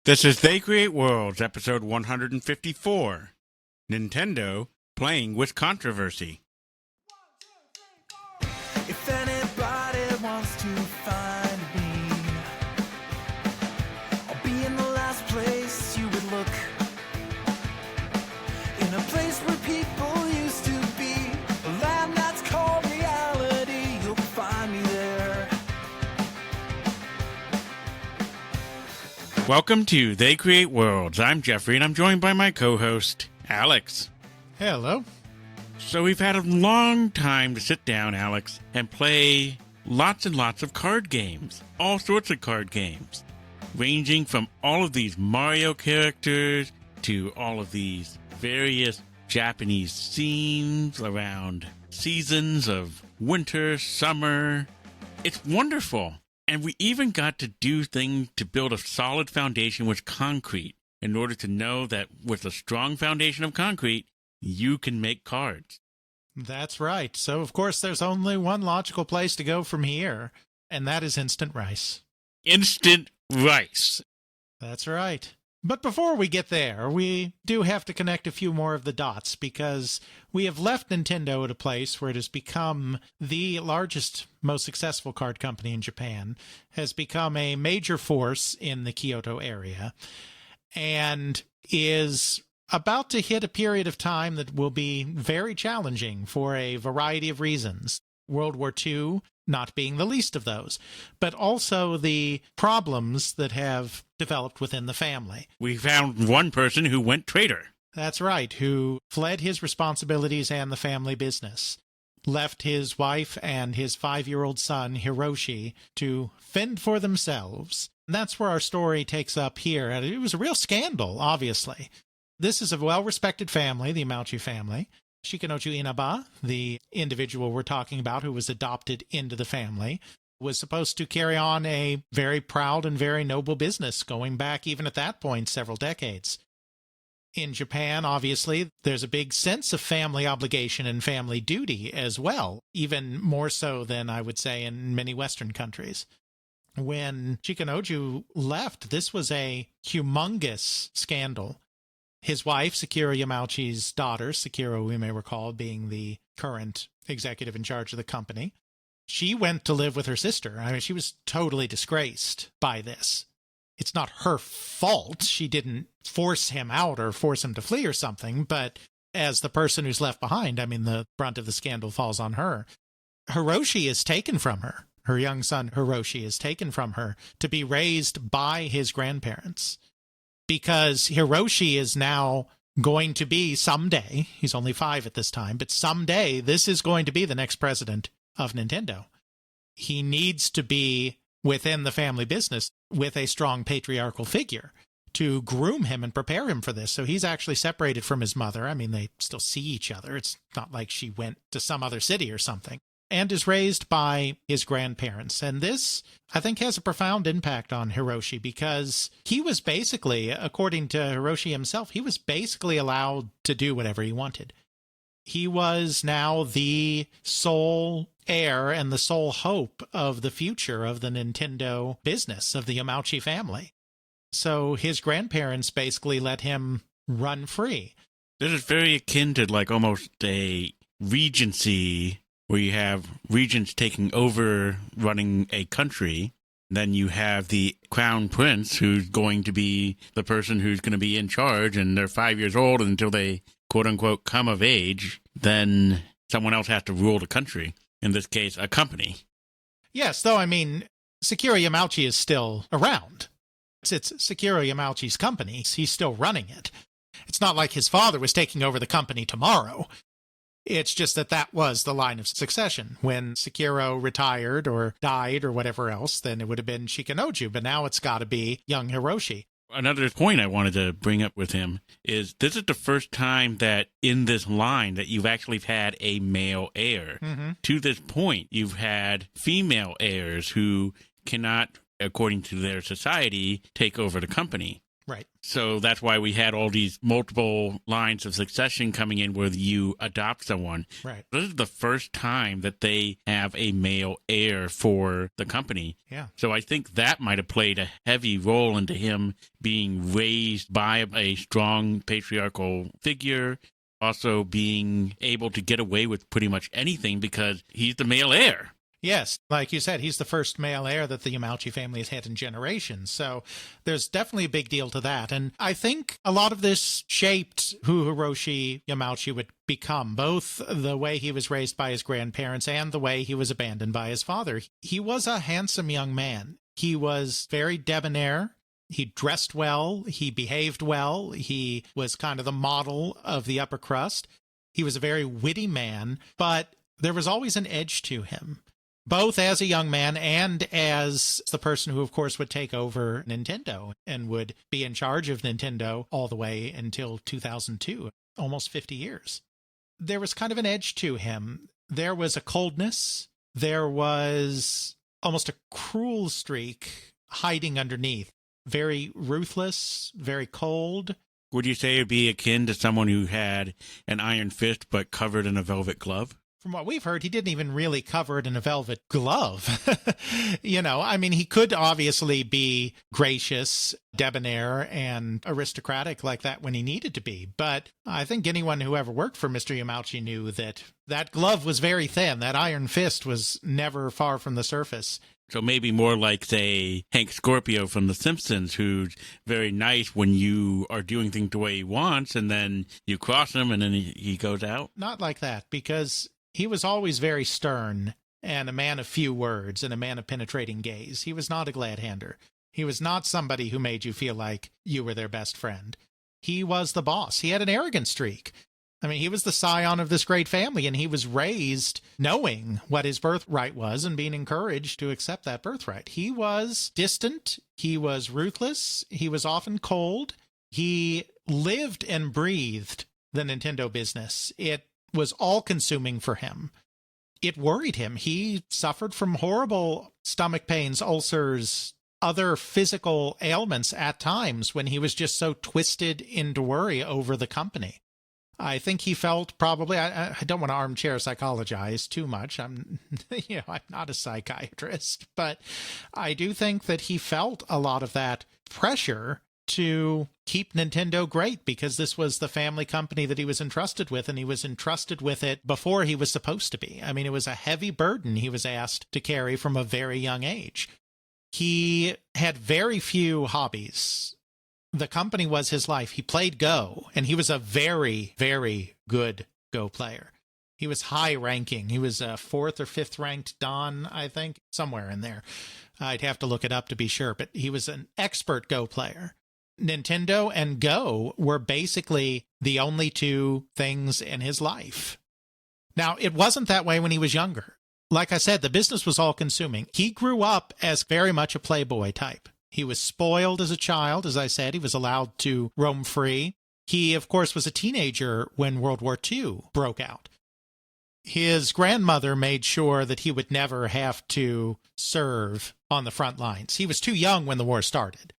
This is They Create Worlds, episode 154. Nintendo playing with controversy. If anybody wants to find me, I'll be in the last place you would look. In a place where people used to be, a land that's called reality. You'll find me there. Welcome to They Create Worlds. I'm Jeffrey, and I'm joined by my co-host, Alex. Hello. So we've had a long time to sit down, Alex, and play lots and lots of card games. All sorts of card games. Ranging from all of these Mario characters to all of these various Japanese scenes around seasons of winter, summer. It's wonderful. And we even got to do things to build a solid foundation with concrete in order to know that with a strong foundation of concrete, you can make cards. That's right. So, of course, there's only one logical place to go from here, and that is instant rice. Instant rice. That's right. But before we get there, we do have to connect a few more of the dots, because we have left Nintendo at a place where it has become the largest, most successful card company in Japan, has become a major force in the Kyoto area, and is about to hit a period of time that will be very challenging for a variety of reasons. World War II not being the least of those, but also the problems that have developed within the family. We found one person who went traitor. That's right, who fled his responsibilities and the family business, left his wife and his 5-year-old son, Hiroshi, to fend for themselves. And that's where our story takes up here. And it was a real scandal, obviously. This is a well-respected family, the Yamauchi family. Shikanoju Inaba, the individual we're talking about who was adopted into the family, was supposed to carry on a very proud and very noble business going back even at that point several decades. In Japan, obviously, there's a big sense of family obligation and family duty as well, even more so than I would say in many Western countries. When Shikanoju left, this was a humongous scandal. His wife, Sakura Yamauchi's daughter, Sakura, we may recall, being the current executive in charge of the company, she went to live with her sister. I mean, she was totally disgraced by this. It's not her fault. She didn't force him out or force him to flee or something, but as the person who's left behind, I mean, the brunt of the scandal falls on her. Hiroshi is taken from her. Her young son, Hiroshi, is taken from her to be raised by his grandparents. Because Hiroshi is now going to be someday, he's only 5 at this time, but someday this is going to be the next president of Nintendo. He needs to be within the family business with a strong patriarchal figure to groom him and prepare him for this. So he's actually separated from his mother. I mean, they still see each other. It's not like she went to some other city or something. And is raised by his grandparents. And this, I think, has a profound impact on Hiroshi because he was basically, according to Hiroshi himself, he was basically allowed to do whatever he wanted. He was now the sole heir and the sole hope of the future of the Nintendo business, of the Yamauchi family. So his grandparents basically let him run free. This is very akin to like almost a regency where you have regents taking over running a country. Then you have the crown prince who's going to be the person who's going to be in charge, and they're 5 years old until they, quote-unquote, come of age. Then someone else has to rule the country, in this case, a company. Yes, though, I mean, Sakura Yamauchi is still around. It's Sakura Yamauchi's company. He's still running it. It's not like his father was taking over the company tomorrow. It's just that was the line of succession. When Sekiro retired or died or whatever else, then it would have been Shikanoju, but now it's got to be young Hiroshi. Another point I wanted to bring up with him is this is the first time that in this line that you've actually had a male heir. Mm-hmm. To this point, you've had female heirs who cannot, according to their society, take over the company. Right. So that's why we had all these multiple lines of succession coming in where you adopt someone. Right. This is the first time that they have a male heir for the company. Yeah. So I think that might have played a heavy role into him being raised by a strong patriarchal figure, also being able to get away with pretty much anything because he's the male heir. Yes, like you said, he's the first male heir that the Yamauchi family has had in generations. So there's definitely a big deal to that. And I think a lot of this shaped who Hiroshi Yamauchi would become, both the way he was raised by his grandparents and the way he was abandoned by his father. He was a handsome young man. He was very debonair. He dressed well. He behaved well. He was kind of the model of the upper crust. He was a very witty man, but there was always an edge to him, both as a young man and as the person who, of course, would take over Nintendo and would be in charge of Nintendo all the way until 2002, almost 50 years. There was kind of an edge to him. There was a coldness. There was almost a cruel streak hiding underneath. Very ruthless, very cold. Would you say it would be akin to someone who had an iron fist but covered in a velvet glove? From what we've heard, he didn't even really cover it in a velvet glove. I mean, he could obviously be gracious, debonair, and aristocratic like that when he needed to be. But I think anyone who ever worked for Mr. Yamauchi knew that that glove was very thin. That iron fist was never far from the surface. So maybe more like, say, Hank Scorpio from The Simpsons, who's very nice when you are doing things the way he wants, and then you cross him and then he goes out? Not like that, because he was always very stern and a man of few words and a man of penetrating gaze. He was not a glad-hander. He was not somebody who made you feel like you were their best friend. He was the boss. He had an arrogant streak. I mean, he was the scion of this great family, and he was raised knowing what his birthright was and being encouraged to accept that birthright. He was distant. He was ruthless. He was often cold. He lived and breathed the Nintendo business. It was all-consuming for him. It worried him. He suffered from horrible stomach pains, ulcers, other physical ailments at times when he was just so twisted into worry over the company. I think he felt probably, I don't want to armchair psychologize too much. I'm not a psychiatrist, but I do think that he felt a lot of that pressure to keep Nintendo great because this was the family company that he was entrusted with, and he was entrusted with it before he was supposed to be. I mean, it was a heavy burden he was asked to carry from a very young age. He had very few hobbies. The company was his life. He played Go, and he was a very, very good Go player. He was high ranking. He was a 4th or 5th ranked Dan, I think, somewhere in there. I'd have to look it up to be sure, but he was an expert Go player. Nintendo and Go were basically the only two things in his life. Now, it wasn't that way when he was younger. Like I said, the business was all-consuming. He grew up as very much a playboy type. He was spoiled as a child, as I said. He was allowed to roam free. He, of course, was a teenager when World War II broke out. His grandmother made sure that he would never have to serve on the front lines. He was too young when the war started.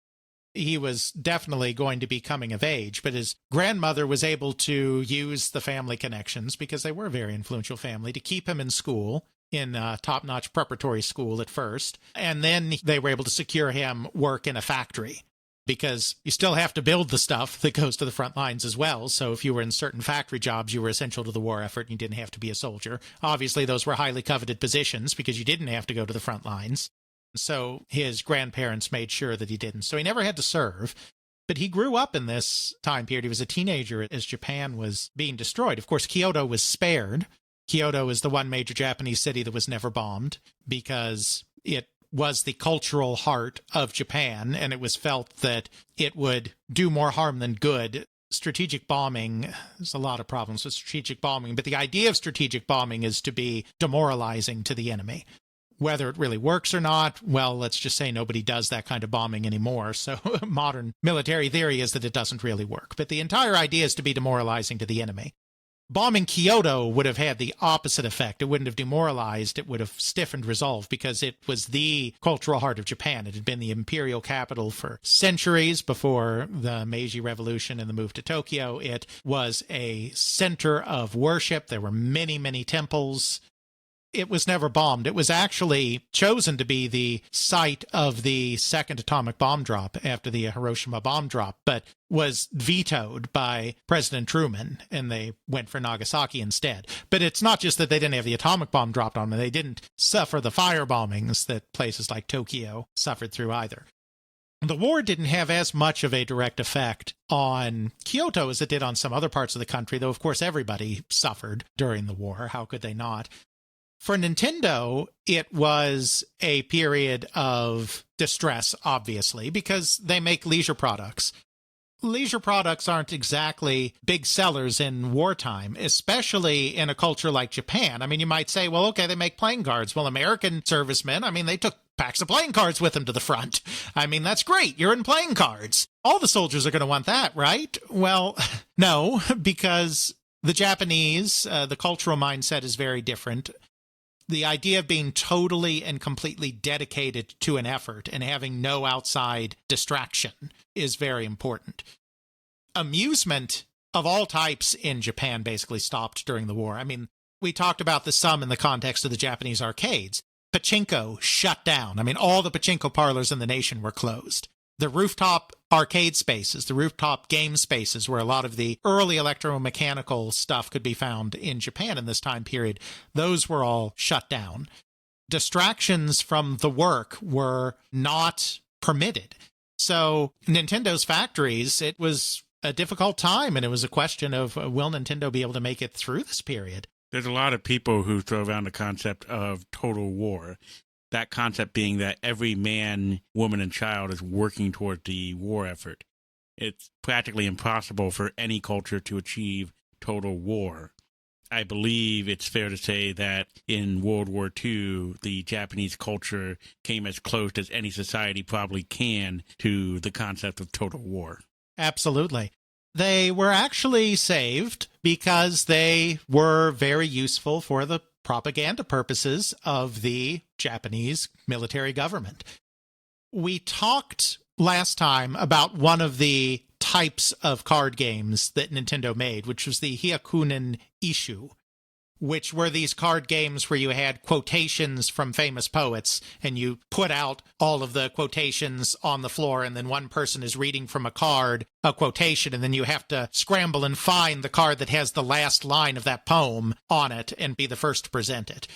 He was definitely going to be coming of age, but his grandmother was able to use the family connections, because they were a very influential family, to keep him in school, in top-notch preparatory school at first. And then they were able to secure him work in a factory, because you still have to build the stuff that goes to the front lines as well. So if you were in certain factory jobs, you were essential to the war effort and you didn't have to be a soldier. Obviously, those were highly coveted positions because you didn't have to go to the front lines. So his grandparents made sure that he didn't. So he never had to serve. But he grew up in this time period. He was a teenager as Japan was being destroyed. Of course, Kyoto was spared. Kyoto is the one major Japanese city that was never bombed because it was the cultural heart of Japan, and it was felt that it would do more harm than good. Strategic bombing, there's a lot of problems with strategic bombing, but the idea of strategic bombing is to be demoralizing to the enemy. Whether it really works or not, well, let's just say nobody does that kind of bombing anymore. So modern military theory is that it doesn't really work. But the entire idea is to be demoralizing to the enemy. Bombing Kyoto would have had the opposite effect. It wouldn't have demoralized. It would have stiffened resolve because it was the cultural heart of Japan. It had been the imperial capital for centuries before the Meiji Revolution and the move to Tokyo. It was a center of worship. There were many, many temples. It was never bombed. It was actually chosen to be the site of the second atomic bomb drop after the Hiroshima bomb drop, but was vetoed by President Truman, and they went for Nagasaki instead. But it's not just that they didn't have the atomic bomb dropped on them. They didn't suffer the fire bombings that places like Tokyo suffered through either. The war didn't have as much of a direct effect on Kyoto as it did on some other parts of the country, though, of course, everybody suffered during the war. How could they not? For Nintendo, it was a period of distress, obviously, because they make leisure products. Leisure products aren't exactly big sellers in wartime, especially in a culture like Japan. I mean, you might say, well, okay, they make playing cards. Well, American servicemen, I mean, they took packs of playing cards with them to the front. I mean, that's great. You're in playing cards. All the soldiers are going to want that, right? Well, no, because the Japanese, the cultural mindset is very different. The idea of being totally and completely dedicated to an effort and having no outside distraction is very important. Amusement of all types in Japan basically stopped during the war. I mean, we talked about this some in the context of the Japanese arcades. Pachinko shut down. I mean, all the pachinko parlors in the nation were closed. The rooftop arcade spaces, the rooftop game spaces where a lot of the early electromechanical stuff could be found in Japan in this time period, those were all shut down. Distractions from the work were not permitted. So Nintendo's factories, it was a difficult time, and it was a question of will Nintendo be able to make it through this period? There's a lot of people who throw around the concept of total war. That concept being that every man, woman, and child is working toward the war effort. It's practically impossible for any culture to achieve total war. I believe it's fair to say that in World War II, the Japanese culture came as close as any society probably can to the concept of total war. Absolutely. They were actually saved because they were very useful for the propaganda purposes of the Japanese military government. We talked last time about one of the types of card games that Nintendo made, which was the Hyakunin Isshu, which were these card games where you had quotations from famous poets, and you put out all of the quotations on the floor, and then one person is reading from a card, a quotation, and then you have to scramble and find the card that has the last line of that poem on it and be the first to present it.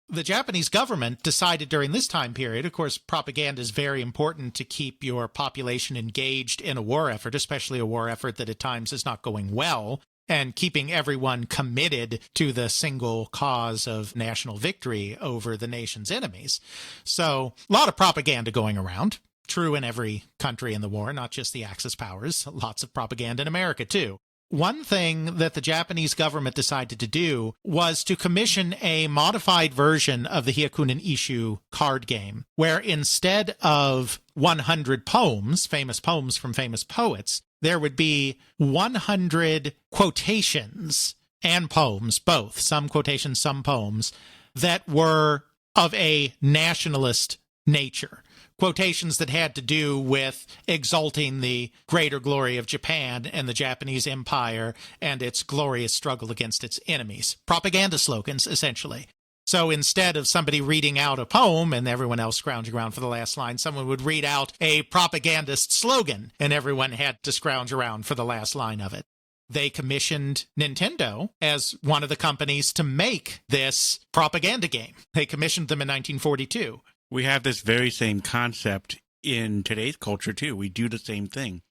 The Japanese government decided during this time period, of course, propaganda is very important to keep your population engaged in a war effort, especially a war effort that at times is not going well, and keeping everyone committed to the single cause of national victory over the nation's enemies. So a lot of propaganda going around, true in every country in the war, not just the Axis powers, lots of propaganda in America too. One thing that the Japanese government decided to do was to commission a modified version of the Hyakunin Isshu card game, where instead of 100 poems, famous poems from famous poets, there would be 100 quotations and poems, both, some quotations, some poems, that were of a nationalist nature. Quotations that had to do with exalting the greater glory of Japan and the Japanese Empire and its glorious struggle against its enemies. Propaganda slogans, essentially. So instead of somebody reading out a poem and everyone else scrounging around for the last line, someone would read out a propagandist slogan and everyone had to scrounge around for the last line of it. They commissioned Nintendo as one of the companies to make this propaganda game. They commissioned them in 1942. We have this very same concept in today's culture, too. We do the same thing.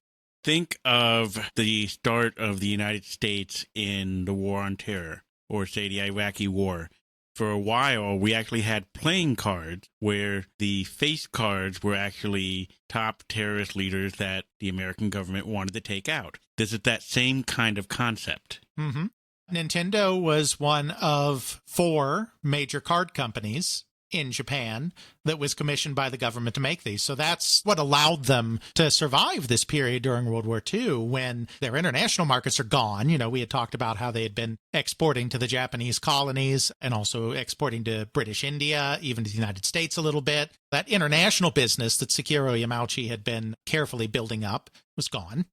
Think of the start of the United States in the War on Terror, or say the Iraqi War. For a while, we actually had playing cards where the face cards were actually top terrorist leaders that the American government wanted to take out. This is that same kind of concept. Mm-hmm. Nintendo was one of 4 major card companies in Japan that was commissioned by the government to make these. So that's what allowed them to survive this period during World War II when their international markets are gone. You know, we had talked about how they had been exporting to the Japanese colonies and also exporting to British India, even to the United States a little bit. That international business that Sekiro Yamauchi had been carefully building up was gone.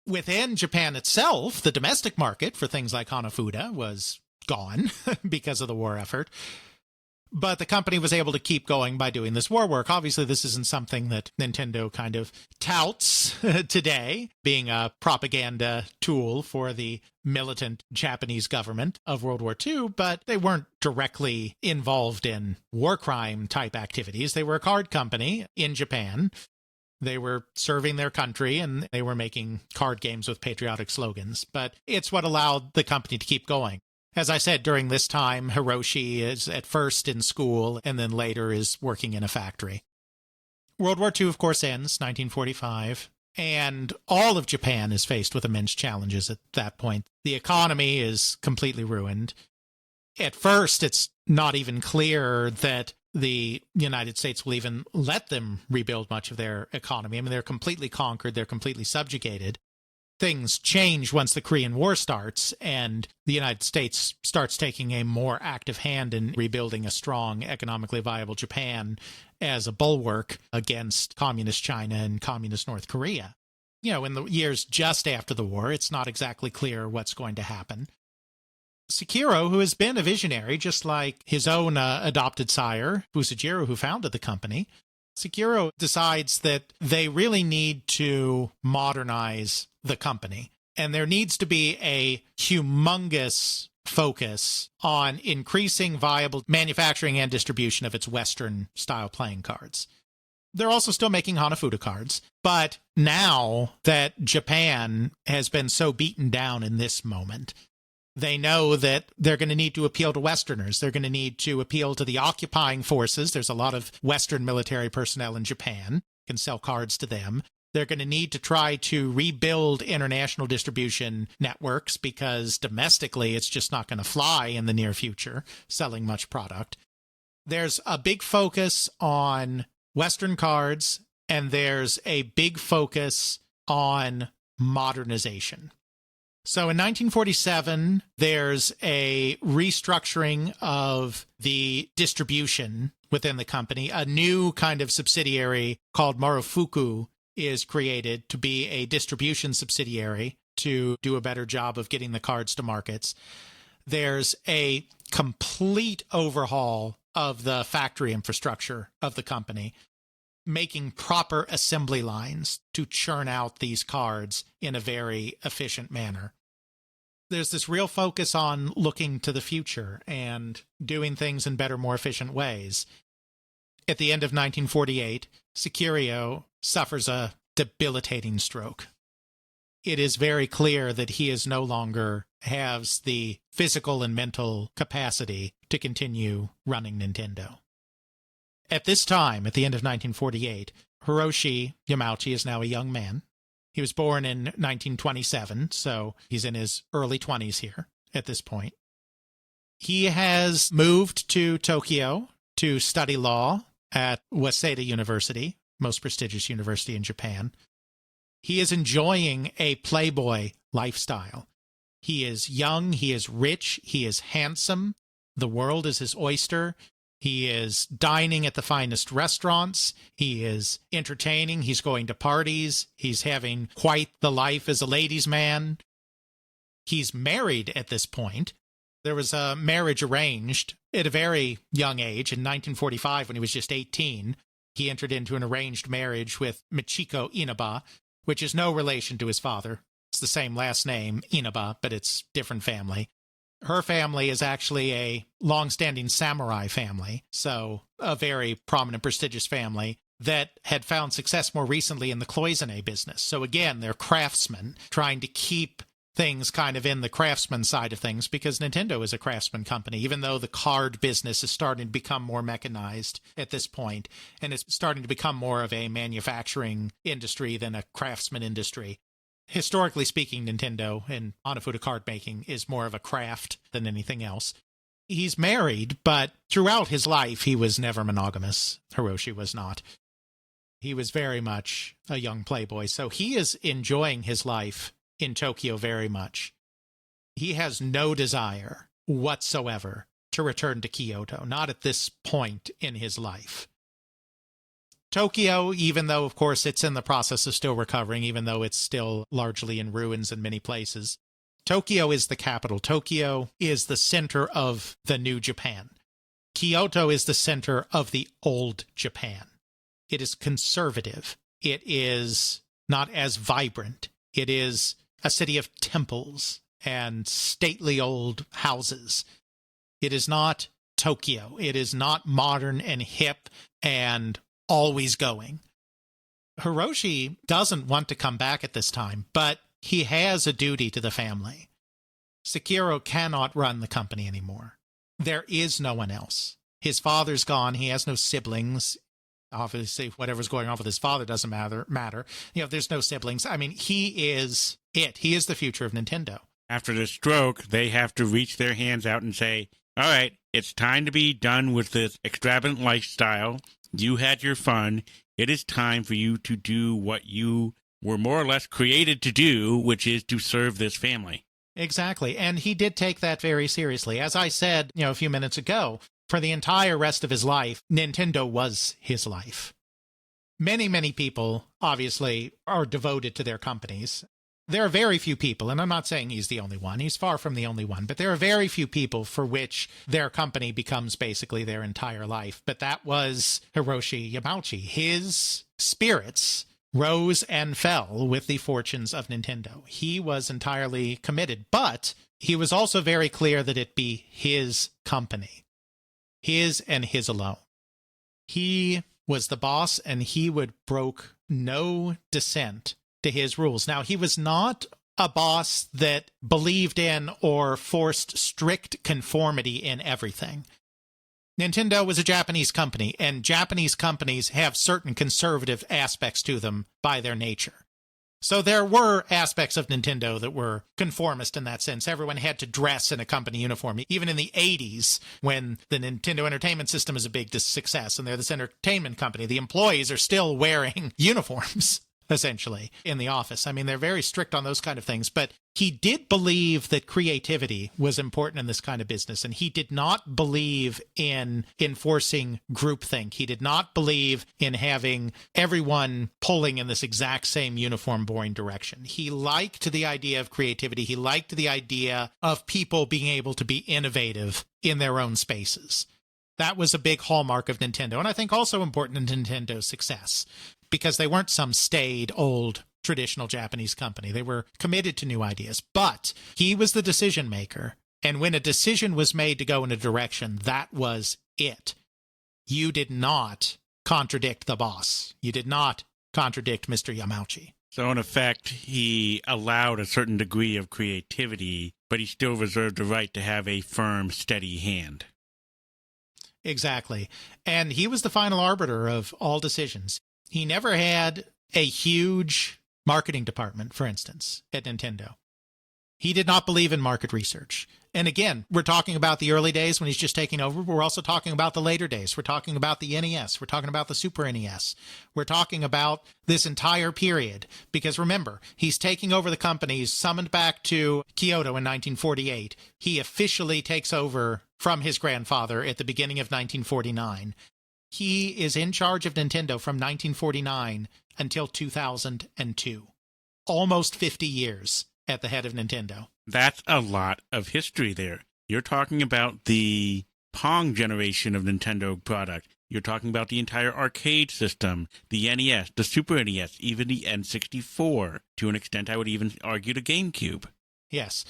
Within Japan itself, the domestic market for things like Hanafuda was gone because of the war effort. But the company was able to keep going by doing this war work. Obviously, this isn't something that Nintendo kind of touts today, being a propaganda tool for the militant Japanese government of World War II, but they weren't directly involved in war crime type activities. They were a card company in Japan. They were serving their country and they were making card games with patriotic slogans. But it's what allowed the company to keep going. As I said, during this time, Hiroshi is at first in school and then later is working in a factory. World War II, of course, ends, 1945, and all of Japan is faced with immense challenges at that point. The economy is completely ruined. At first, it's not even clear that the United States will even let them rebuild much of their economy. I mean, they're completely conquered, they're completely subjugated. Things change once the Korean War starts and the United States starts taking a more active hand in rebuilding a strong, economically viable Japan as a bulwark against communist China and communist North Korea. You know, in the years just after the war, it's not exactly clear what's going to happen. Sekiro, who has been a visionary, just like his own adopted sire, Fusajiro, who founded the company, Sekiro decides that they really need to modernize the company. And there needs to be a humongous focus on increasing viable manufacturing and distribution of its Western-style playing cards. They're also still making Hanafuda cards, but now that Japan has been so beaten down in this moment, they know that they're going to need to appeal to Westerners. They're going to need to appeal to the occupying forces. There's a lot of Western military personnel in Japan, can sell cards to them. They're going to need to try to rebuild international distribution networks because domestically it's just not going to fly in the near future, selling much product. There's a big focus on Western cards, and there's a big focus on modernization. So in 1947, there's a restructuring of the distribution within the company. A new kind of subsidiary called Marufuku is created to be a distribution subsidiary to do a better job of getting the cards to markets. There's a complete overhaul of the factory infrastructure of the company, making proper assembly lines to churn out these cards in a very efficient manner. There's this real focus on looking to the future and doing things in better, more efficient ways. At the end of 1948, Sekiro suffers a debilitating stroke. It is very clear that he is no longer has the physical and mental capacity to continue running Nintendo. At this time, at the end of 1948, Hiroshi Yamauchi is now a young man. He was born in 1927, so he's in his early 20s here at this point. He has moved to Tokyo to study law at Waseda University, most prestigious university in Japan. He is enjoying a playboy lifestyle. He is young, he is rich, he is handsome. The world is his oyster. He is dining at the finest restaurants. He is entertaining. He's going to parties. He's having quite the life as a ladies' man. He's married at this point. There was a marriage arranged at a very young age. In 1945, when he was just 18, he entered into an arranged marriage with Michiko Inaba, which is no relation to his father. It's the same last name, Inaba, but it's different family. Her family is actually a long-standing samurai family, so a very prominent, prestigious family that had found success more recently in the cloisonne business. So again, they're craftsmen trying to keep things kind of in the craftsman side of things because Nintendo is a craftsman company, even though the card business is starting to become more mechanized at this point, and it's starting to become more of a manufacturing industry than a craftsman industry. Historically speaking, Nintendo and Hanafuda card making is more of a craft than anything else. He's married, but throughout his life, he was never monogamous. Hiroshi was not. He was very much a young playboy, so he is enjoying his life in Tokyo very much. He has no desire whatsoever to return to Kyoto, not at this point in his life. Tokyo, even though, of course, it's in the process of still recovering, even though it's still largely in ruins in many places, Tokyo is the capital. Tokyo is the center of the new Japan. Kyoto is the center of the old Japan. It is conservative. It is not as vibrant. It is a city of temples and stately old houses. It is not Tokyo. It is not modern and hip and always going. Hiroshi doesn't want to come back at this time, but he has a duty to the family. Sekiro cannot run the company anymore. There is no one else. His father's gone. He has no siblings. Obviously, whatever's going on with his father doesn't matter. There's no siblings. I mean, he is it. He is the future of Nintendo. After the stroke, they have to reach their hands out and say, all right, it's time to be done with this extravagant lifestyle. You had your fun. It is time for you to do what you were more or less created to do, which is to serve this family. Exactly. And he did take that very seriously. As I said, a few minutes ago, for the entire rest of his life, Nintendo was his life. Many, many people, obviously, are devoted to their companies. There are very few people, and I'm not saying he's the only one. He's far from the only one. But there are very few people for which their company becomes basically their entire life. But that was Hiroshi Yamauchi. His spirits rose and fell with the fortunes of Nintendo. He was entirely committed, but he was also very clear that it be his company. His and his alone. He was the boss, and he would broke no dissent to his rules. Now, he was not a boss that believed in or forced strict conformity in everything. Nintendo was a Japanese company, and Japanese companies have certain conservative aspects to them by their nature. So there were aspects of Nintendo that were conformist in that sense. Everyone had to dress in a company uniform. Even in the 80s, when the Nintendo Entertainment System is a big success and they're this entertainment company, the employees are still wearing uniforms, essentially, in the office. I mean, they're very strict on those kind of things. But he did believe that creativity was important in this kind of business, and he did not believe in enforcing groupthink. He did not believe in having everyone pulling in this exact same uniform, boring direction. He liked the idea of creativity. He liked the idea of people being able to be innovative in their own spaces. That was a big hallmark of Nintendo, and I think also important in Nintendo's success, because they weren't some staid, old, traditional Japanese company. They were committed to new ideas, but he was the decision maker. And when a decision was made to go in a direction, that was it. You did not contradict the boss. You did not contradict Mr. Yamauchi. So in effect, he allowed a certain degree of creativity, but he still reserved the right to have a firm, steady hand. Exactly. And he was the final arbiter of all decisions. He never had a huge marketing department, for instance, at Nintendo. He did not believe in market research. And again, we're talking about the early days when he's just taking over, but we're also talking about the later days. We're talking about the NES. We're talking about the Super NES. We're talking about this entire period. Because remember, he's taking over the company. He's summoned back to Kyoto in 1948. He officially takes over from his grandfather at the beginning of 1949. He is in charge of Nintendo from 1949 until 2002. Almost 50 years at the head of Nintendo. That's a lot of history there. You're talking about the Pong generation of Nintendo product. You're talking about the entire arcade system, the NES, the Super NES, even the N64. To an extent, I would even argue the GameCube. Yes.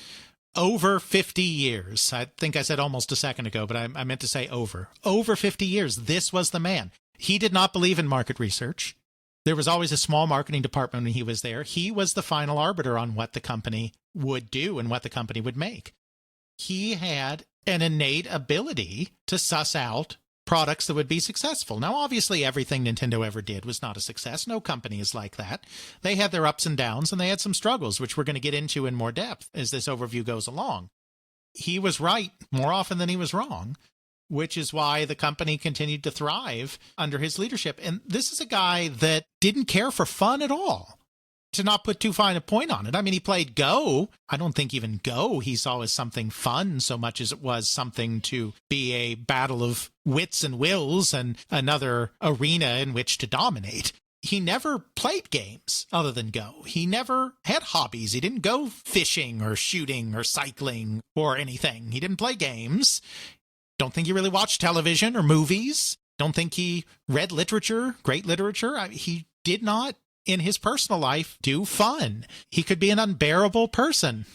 Over 50 years. I think I said almost a second ago, but I meant to say over. Over 50 years, this was the man. He did not believe in market research. There was always a small marketing department when he was there. He was the final arbiter on what the company would do and what the company would make. He had an innate ability to suss out products that would be successful. Now, obviously, everything Nintendo ever did was not a success. No company is like that. They had their ups and downs, and they had some struggles, which we're going to get into in more depth as this overview goes along. He was right more often than he was wrong, which is why the company continued to thrive under his leadership. And this is a guy that didn't care for fun at all, to not put too fine a point on it. I mean, he played Go. I don't think even Go he saw as something fun so much as it was something to be a battle of wits and wills and another arena in which to dominate. He never played games other than Go. He never had hobbies. He didn't go fishing or shooting or cycling or anything. He didn't play games. Don't think he really watched television or movies. Don't think he read literature, great literature. He did not, in his personal life, do fun. He could be an unbearable person.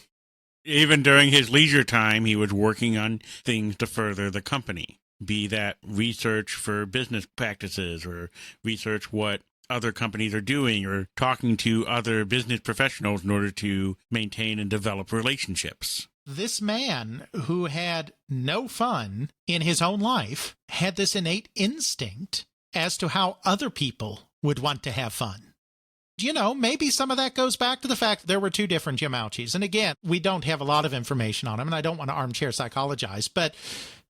Even during his leisure time, he was working on things to further the company, be that research for business practices or research what other companies are doing or talking to other business professionals in order to maintain and develop relationships. This man who had no fun in his own life had this innate instinct as to how other people would want to have fun. You know, maybe some of that goes back to the fact that there were two different Yamauchis. And again, we don't have a lot of information on him, and I don't want to armchair psychologize, but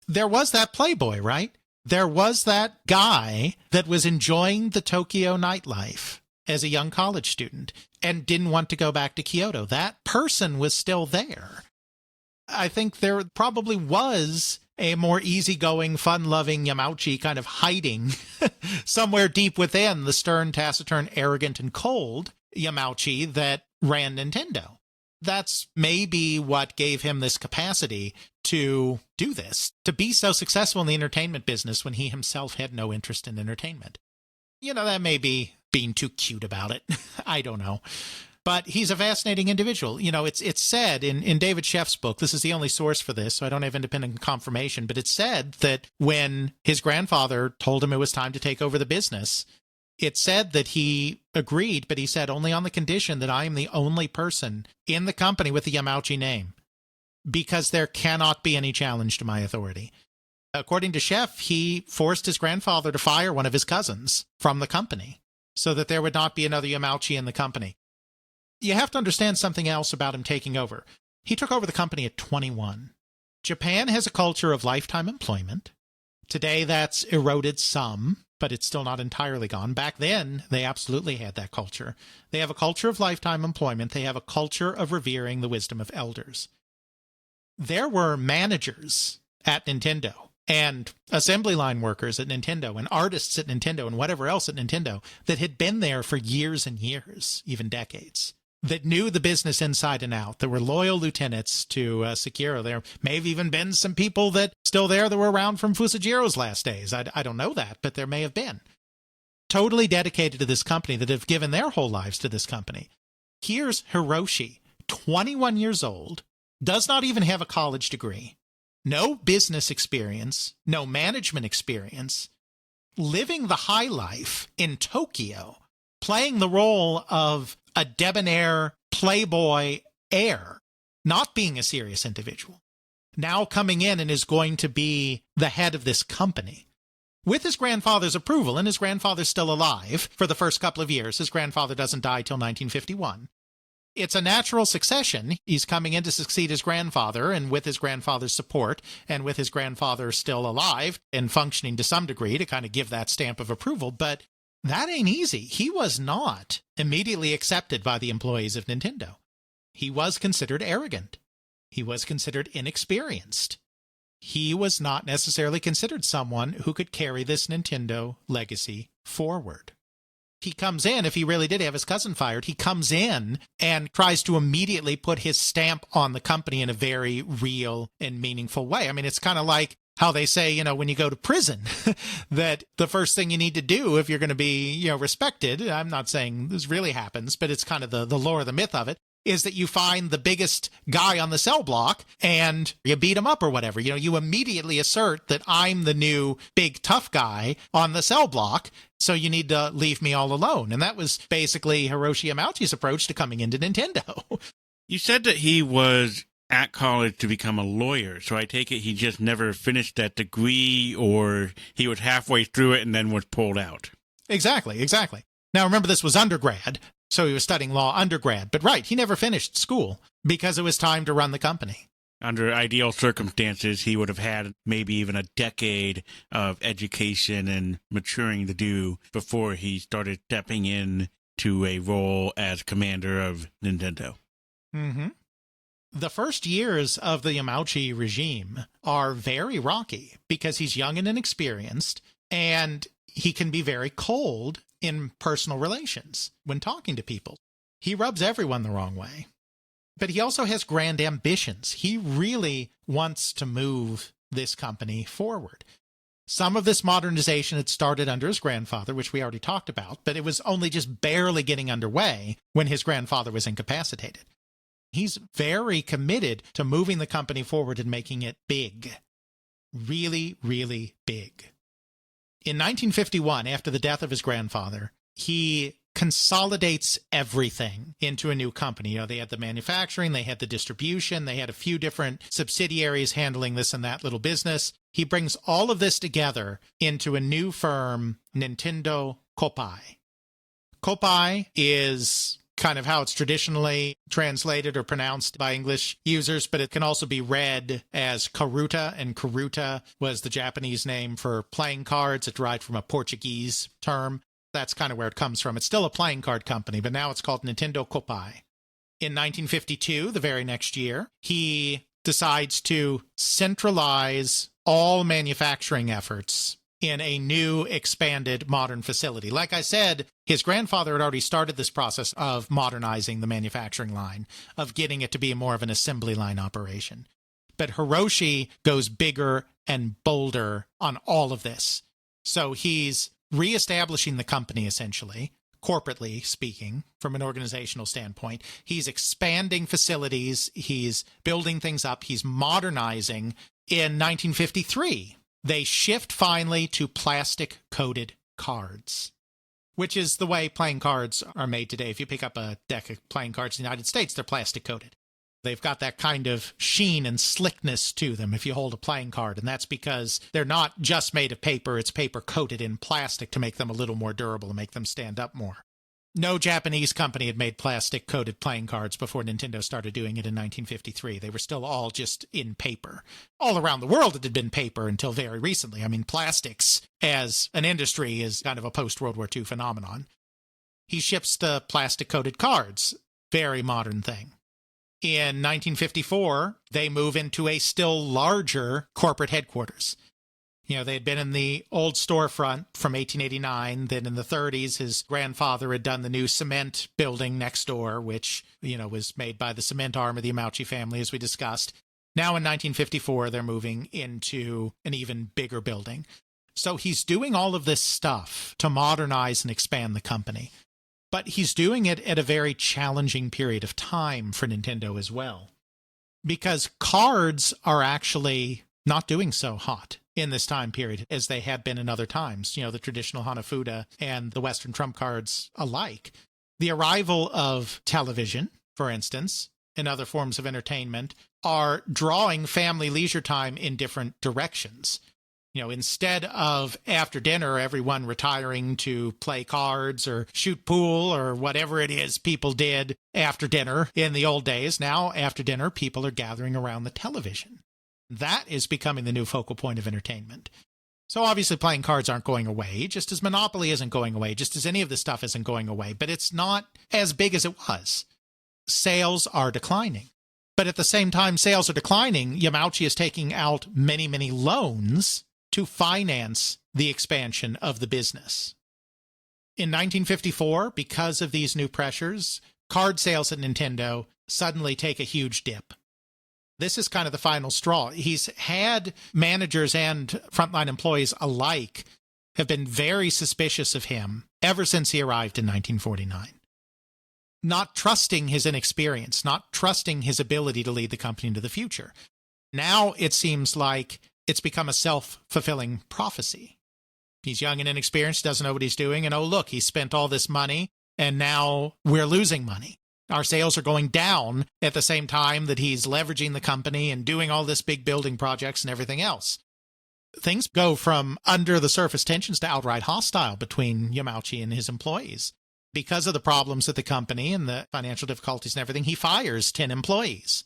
there was that playboy, right? There was that guy that was enjoying the Tokyo nightlife as a young college student and didn't want to go back to Kyoto. That person was still there. I think there probably was a more easygoing, fun-loving Yamauchi kind of hiding somewhere deep within the stern, taciturn, arrogant, and cold Yamauchi that ran Nintendo. That's maybe what gave him this capacity to do this, to be so successful in the entertainment business when he himself had no interest in entertainment. You know, that may be being too cute about it. I don't know. But he's a fascinating individual. You know, it's said in David Sheff's book, this is the only source for this, so I don't have independent confirmation, but it's said that when his grandfather told him it was time to take over the business, it said that he agreed, but he said only on the condition that I am the only person in the company with the Yamauchi name, because there cannot be any challenge to my authority. According to Sheff, he forced his grandfather to fire one of his cousins from the company so that there would not be another Yamauchi in the company. You have to understand something else about him taking over. He took over the company at 21. Japan has a culture of lifetime employment. Today, that's eroded some, but it's still not entirely gone. Back then, they absolutely had that culture. They have a culture of lifetime employment. They have a culture of revering the wisdom of elders. There were managers at Nintendo and assembly line workers at Nintendo and artists at Nintendo and whatever else at Nintendo that had been there for years and years, even decades, that knew the business inside and out, that were loyal lieutenants to Sekiro. There may have even been some people that still there that were around from Fusajiro's last days. I don't know that, but there may have been. Totally dedicated to this company, that have given their whole lives to this company. Here's Hiroshi, 21 years old, does not even have a college degree, no business experience, no management experience, living the high life in Tokyo, playing the role of a debonair playboy heir, not being a serious individual, now coming in and is going to be the head of this company with his grandfather's approval. And his grandfather's still alive for the first couple of years. His grandfather doesn't die till 1951. It's a natural succession. He's coming in to succeed his grandfather, and with his grandfather's support, and with his grandfather still alive and functioning to some degree to kind of give that stamp of approval. But that ain't easy. He was not immediately accepted by the employees of Nintendo. He was considered arrogant. He was considered inexperienced. He was not necessarily considered someone who could carry this Nintendo legacy forward. He comes in, if he really did have his cousin fired, he comes in and tries to immediately put his stamp on the company in a very real and meaningful way. I mean, it's kind of like how they say, you know, when you go to prison, that the first thing you need to do if you're going to be, you know, respected, I'm not saying this really happens, but it's kind of the lore, the myth of it, is that you find the biggest guy on the cell block and you beat him up or whatever. You know, you immediately assert that I'm the new big tough guy on the cell block, so you need to leave me all alone. And that was basically Hiroshi Yamauchi's approach to coming into Nintendo. You said that he was at college to become a lawyer, so I take it he just never finished that degree, or he was halfway through it and then was pulled out. Exactly. Now, remember, this was undergrad, so he was studying law undergrad. But right, he never finished school because it was time to run the company. Under ideal circumstances, he would have had maybe even a decade of education and maturing to do before he started stepping in to a role as commander of Nintendo. Mm-hmm. The first years of the Yamauchi regime are very rocky because he's young and inexperienced, and he can be very cold in personal relations when talking to people. He rubs everyone the wrong way. But he also has grand ambitions. He really wants to move this company forward. Some of this modernization had started under his grandfather, which we already talked about, but it was only just barely getting underway when his grandfather was incapacitated. He's very committed to moving the company forward and making it big. Really, really big. In 1951, after the death of his grandfather, he consolidates everything into a new company. They had the manufacturing, they had the distribution, they had a few different subsidiaries handling this and that little business. He brings all of this together into a new firm, Nintendo Koppai. Koppai is kind of how it's traditionally translated or pronounced by English users, but it can also be read as Karuta, and Karuta was the Japanese name for playing cards. It derived from a Portuguese term. That's kind of where it comes from. It's still a playing card company, but now it's called Nintendo Koppai. In 1952, the very next year, he decides to centralize all manufacturing efforts in a new, expanded, modern facility. Like I said, his grandfather had already started this process of modernizing the manufacturing line, of getting it to be more of an assembly line operation. But Hiroshi goes bigger and bolder on all of this. So he's reestablishing the company, essentially, corporately speaking, from an organizational standpoint. He's expanding facilities. He's building things up. He's modernizing. In 1953, they shift finally to plastic-coated cards, which is the way playing cards are made today. If you pick up a deck of playing cards in the United States, they're plastic-coated. They've got that kind of sheen and slickness to them if you hold a playing card, and that's because they're not just made of paper. It's paper coated in plastic to make them a little more durable and make them stand up more. No Japanese company had made plastic-coated playing cards before Nintendo started doing it in 1953. They were still all just in paper. All around the world it had been paper until very recently. I mean, plastics as an industry is kind of a post-World War II phenomenon. He ships the plastic-coated cards. Very modern thing. In 1954, they move into a still larger corporate headquarters. They had been in the old storefront from 1889. Then in the 30s, his grandfather had done the new cement building next door, which, was made by the cement arm of the Yamauchi family, as we discussed. Now in 1954, they're moving into an even bigger building. So he's doing all of this stuff to modernize and expand the company. But he's doing it at a very challenging period of time for Nintendo as well. Because cards are actually not doing so hot in this time period as they had been in other times, the traditional Hanafuda and the Western trump cards alike. The arrival of television, for instance, and other forms of entertainment are drawing family leisure time in different directions. Instead of after dinner, everyone retiring to play cards or shoot pool or whatever it is people did after dinner in the old days, now after dinner, people are gathering around the television. That is becoming the new focal point of entertainment. So obviously playing cards aren't going away, just as Monopoly isn't going away, just as any of this stuff isn't going away, but it's not as big as it was. Sales are declining. But at the same time sales are declining, Yamauchi is taking out many, many loans to finance the expansion of the business. In 1954, because of these new pressures, card sales at Nintendo suddenly take a huge dip. This is kind of the final straw. He's had managers and frontline employees alike have been very suspicious of him ever since he arrived in 1949. Not trusting his inexperience, not trusting his ability to lead the company into the future. Now it seems like it's become a self-fulfilling prophecy. He's young and inexperienced, doesn't know what he's doing, and oh, look, he spent all this money, and now we're losing money. Our sales are going down at the same time that he's leveraging the company and doing all this big building projects and everything else. Things go from under-the-surface tensions to outright hostile between Yamauchi and his employees. Because of the problems at the company and the financial difficulties and everything, he fires 10 employees.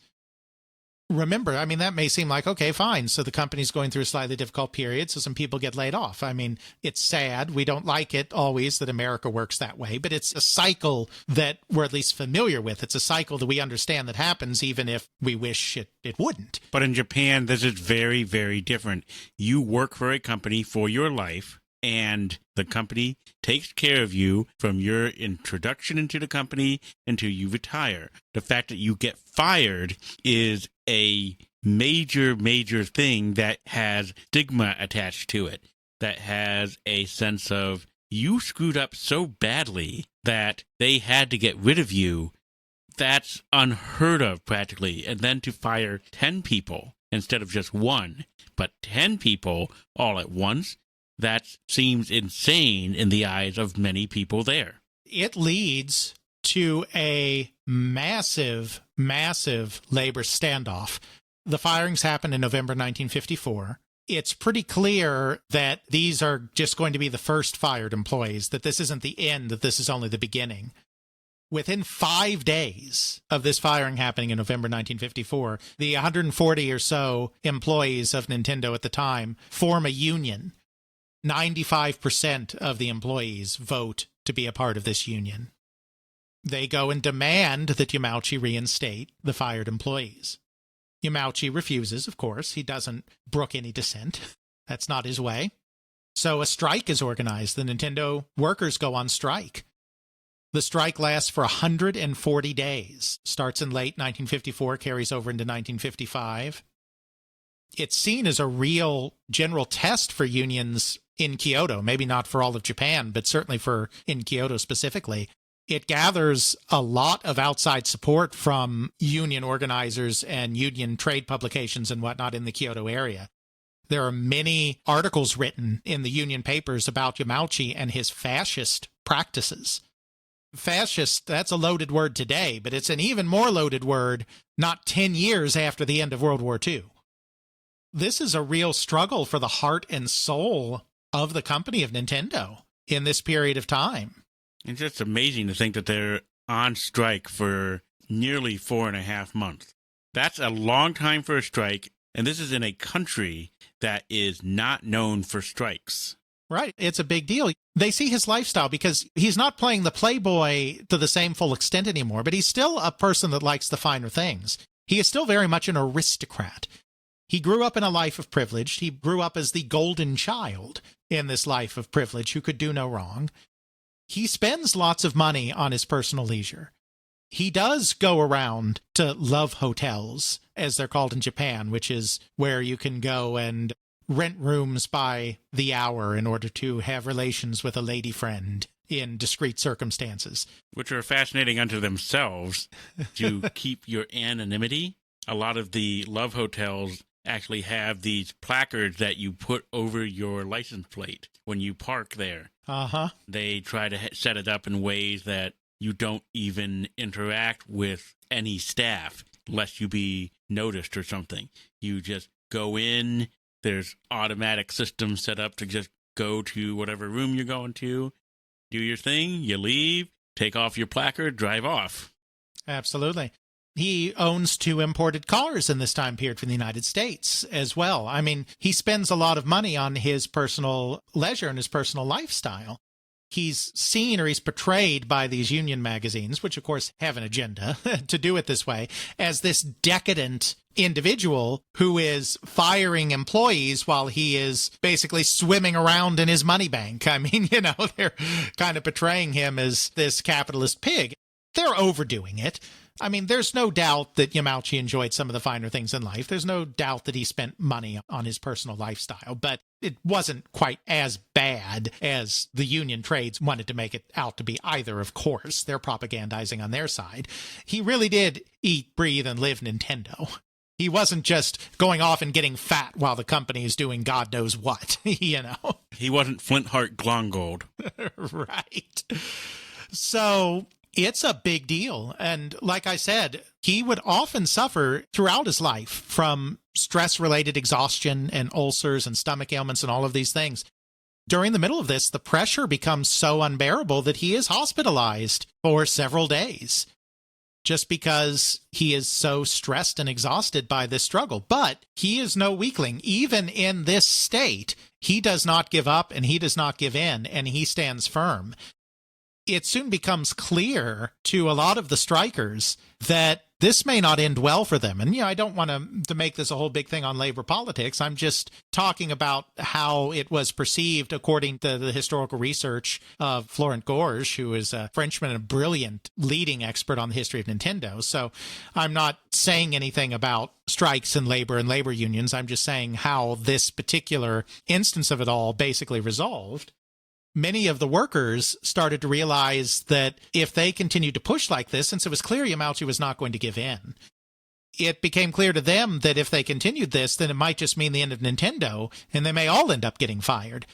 Remember, I mean, that may seem like, okay, fine. So the company's going through a slightly difficult period, so some people get laid off. I mean, it's sad. We don't like it always that America works that way, but it's a cycle that we're at least familiar with. It's a cycle that we understand that happens, even if we wish it wouldn't. But in Japan, this is very, very different. You work for a company for your life, and the company takes care of you from your introduction into the company until you retire. The fact that you get fired is a major, major thing that has stigma attached to it, that has a sense of you screwed up so badly that they had to get rid of you. That's unheard of practically. And then to fire 10 people instead of just one, but 10 people all at once, that seems insane in the eyes of many people there. It leads to a massive, massive labor standoff. The firings happened in November 1954. It's pretty clear that these are just going to be the first fired employees, that this isn't the end, that this is only the beginning. Within 5 days of this firing happening in November 1954, the 140 or so employees of Nintendo at the time form a union. 95% of the employees vote to be a part of this union. They go and demand that Yamauchi reinstate the fired employees. Yamauchi refuses, of course. He doesn't brook any dissent. That's not his way. So a strike is organized. The Nintendo workers go on strike. The strike lasts for 140 days. Starts in late 1954, carries over into 1955. It's seen as a real general test for unions in Kyoto, maybe not for all of Japan, but certainly in Kyoto specifically. It gathers a lot of outside support from union organizers and union trade publications and whatnot in the Kyoto area. There are many articles written in the union papers about Yamauchi and his fascist practices. Fascist, that's a loaded word today, but it's an even more loaded word not 10 years after the end of World War II. This is a real struggle for the heart and soul of the company of Nintendo in this period of time. It's just amazing to think that they're on strike for nearly 4.5 months. That's a long time for a strike, and this is in a country that is not known for strikes. Right. It's a big deal. They see his lifestyle because he's not playing the playboy to the same full extent anymore, but he's still a person that likes the finer things. He is still very much an aristocrat. He grew up in a life of privilege. He grew up as the golden child in this life of privilege who could do no wrong. He spends lots of money on his personal leisure. He does go around to love hotels, as they're called in Japan, which is where you can go and rent rooms by the hour in order to have relations with a lady friend in discreet circumstances. Which are fascinating unto themselves to keep your anonymity. A lot of the love hotels actually have these placards that you put over your license plate when you park there. Uh-huh. They try to set it up in ways that you don't even interact with any staff, lest you be noticed or something. You just go in. There's automatic systems set up to just go to whatever room you're going to, do your thing, you leave, take off your placard, drive off. Absolutely. He owns 2 imported cars in this time period from the United States as well. I mean, he spends a lot of money on his personal leisure and his personal lifestyle. He's seen or he's portrayed by these union magazines, which of course have an agenda to do it this way, as this decadent individual who is firing employees while he is basically swimming around in his money bank. I mean, they're kind of portraying him as this capitalist pig. They're overdoing it. I mean, there's no doubt that Yamauchi enjoyed some of the finer things in life. There's no doubt that he spent money on his personal lifestyle, but it wasn't quite as bad as the union trades wanted to make it out to be either, of course. They're propagandizing on their side. He really did eat, breathe, and live Nintendo. He wasn't just going off and getting fat while the company is doing God knows what, He wasn't Flintheart Glongold. Right. So it's a big deal. And like I said, he would often suffer throughout his life from stress-related exhaustion and ulcers and stomach ailments and all of these things. During the middle of this, the pressure becomes so unbearable that he is hospitalized for several days. just because he is so stressed and exhausted by this struggle. But he is no weakling. Even in this state, he does not give up and he does not give in, and he stands firm. It soon becomes clear to a lot of the strikers that this may not end well for them. And, I don't want to make this a whole big thing on labor politics. I'm just talking about how it was perceived according to the historical research of Florent Gorge, who is a Frenchman and a brilliant leading expert on the history of Nintendo. So I'm not saying anything about strikes and labor unions. I'm just saying how this particular instance of it all basically resolved. Many of the workers started to realize that if they continued to push like this, since it was clear Yamauchi was not going to give in, it became clear to them that if they continued this, then it might just mean the end of Nintendo, and they may all end up getting fired.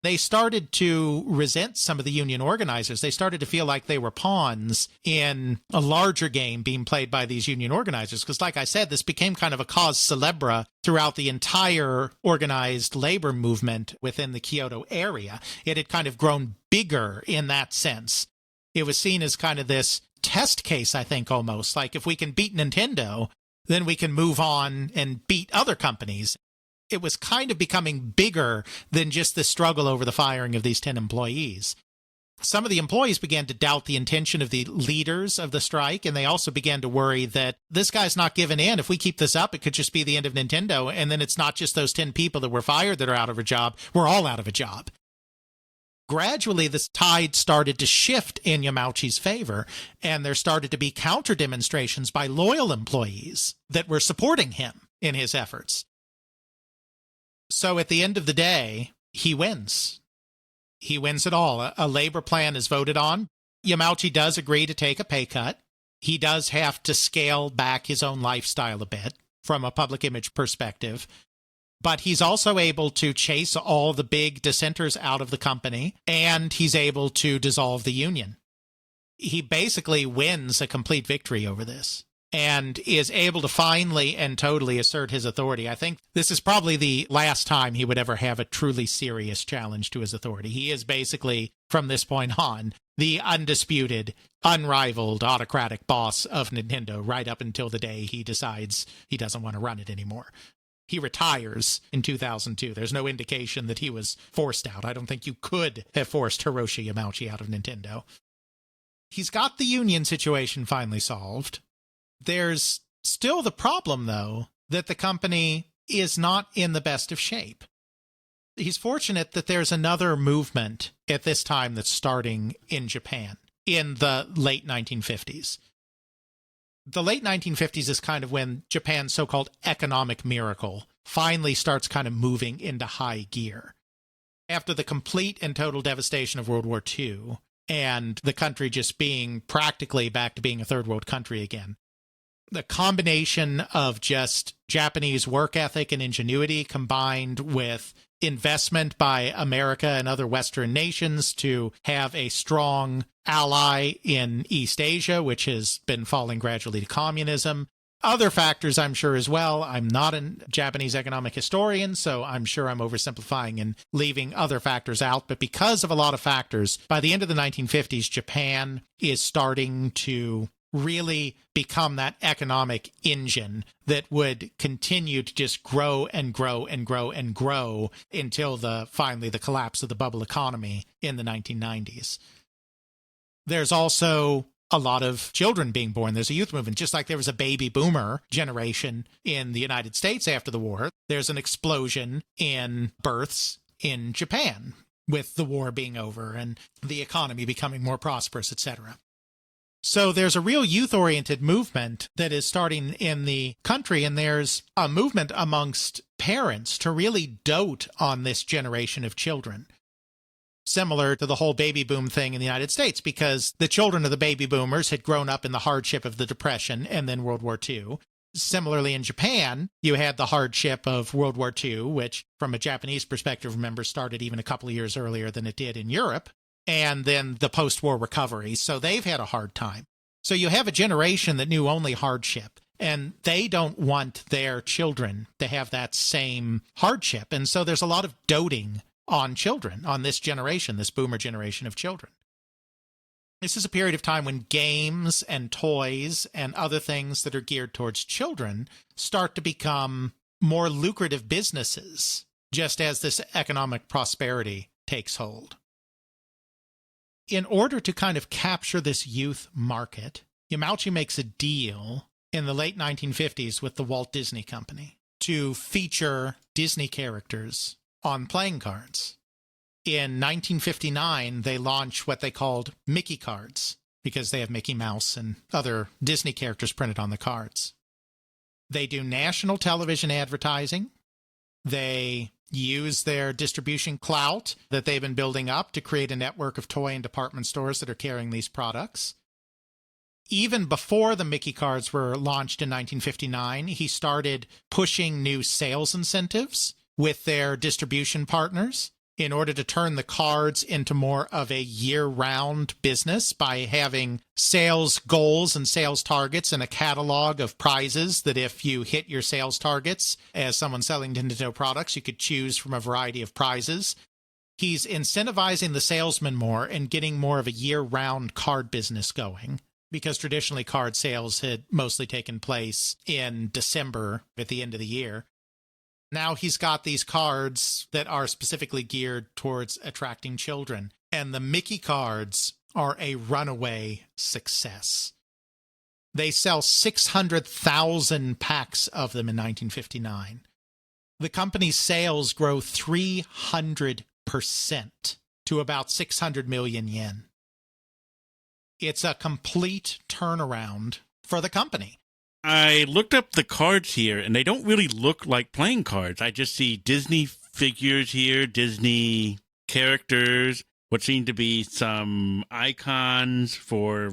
They started to resent some of the union organizers. They started to feel like they were pawns in a larger game being played by these union organizers. Because like I said, this became kind of a cause célèbre throughout the entire organized labor movement within the Kyoto area. It had kind of grown bigger in that sense. It was seen as kind of this test case, I think, almost. Like if we can beat Nintendo, then we can move on and beat other companies. It was kind of becoming bigger than just the struggle over the firing of these 10 employees. Some of the employees began to doubt the intention of the leaders of the strike, and they also began to worry that this guy's not giving in. If we keep this up, it could just be the end of Nintendo, and then it's not just those 10 people that were fired that are out of a job. We're all out of a job. Gradually, this tide started to shift in Yamauchi's favor, and there started to be counter-demonstrations by loyal employees that were supporting him in his efforts. So at the end of the day, he wins. He wins it all. A labor plan is voted on. Yamauchi does agree to take a pay cut. He does have to scale back his own lifestyle a bit from a public image perspective. But he's also able to chase all the big dissenters out of the company, and he's able to dissolve the union. He basically wins a complete victory over this, and is able to finally and totally assert his authority. I think this is probably the last time he would ever have a truly serious challenge to his authority. He is basically, from this point on, the undisputed, unrivaled, autocratic boss of Nintendo right up until the day he decides he doesn't want to run it anymore. He retires in 2002. There's no indication that he was forced out. I don't think you could have forced Hiroshi Yamauchi out of Nintendo. He's got the union situation finally solved. There's still the problem, though, that the company is not in the best of shape. He's fortunate that there's another movement at this time that's starting in Japan in the late 1950s. The late 1950s is kind of when Japan's so-called economic miracle finally starts kind of moving into high gear. After the complete and total devastation of World War II, and the country just being practically back to being a third world country again, the combination of just Japanese work ethic and ingenuity combined with investment by America and other Western nations to have a strong ally in East Asia, which has been falling gradually to communism. Other factors, I'm sure, as well. I'm not a Japanese economic historian, so I'm sure I'm oversimplifying and leaving other factors out. But because of a lot of factors, by the end of the 1950s, Japan is starting to really become that economic engine that would continue to just grow and grow and grow and grow until finally the collapse of the bubble economy in the 1990s. There's also a lot of children being born. There's a youth movement. Just like there was a baby boomer generation in the United States after the war, there's an explosion in births in Japan with the war being over and the economy becoming more prosperous, etc. So there's a real youth-oriented movement that is starting in the country, and there's a movement amongst parents to really dote on this generation of children. Similar to the whole baby boom thing in the United States, because the children of the baby boomers had grown up in the hardship of the Depression and then World War II. Similarly, in Japan, you had the hardship of World War II, which, from a Japanese perspective, remember, started even a couple of years earlier than it did in Europe. And then the post-war recovery. So they've had a hard time. So you have a generation that knew only hardship, and they don't want their children to have that same hardship. And so there's a lot of doting on children, on this generation, this boomer generation of children. This is a period of time when games and toys and other things that are geared towards children start to become more lucrative businesses, just as this economic prosperity takes hold. In order to kind of capture this youth market, Yamauchi makes a deal in the late 1950s with the Walt Disney Company to feature Disney characters on playing cards. In 1959, they launch what they called Mickey cards, because they have Mickey Mouse and other Disney characters printed on the cards. They do national television advertising. They use their distribution clout that they've been building up to create a network of toy and department stores that are carrying these products. Even before the Mickey cards were launched in 1959, he started pushing new sales incentives with their distribution partners in order to turn the cards into more of a year-round business by having sales goals and sales targets and a catalog of prizes that if you hit your sales targets as someone selling Nintendo products, you could choose from a variety of prizes. He's incentivizing the salesman more and getting more of a year-round card business going, because traditionally card sales had mostly taken place in December at the end of the year. Now he's got these cards that are specifically geared towards attracting children, and the Mickey cards are a runaway success. They sell 600,000 packs of them in 1959. The company's sales grow 300% to about 600 million yen. It's a complete turnaround for the company. I looked up the cards here, and they don't really look like playing cards. I just see Disney figures here, Disney characters, what seem to be some icons for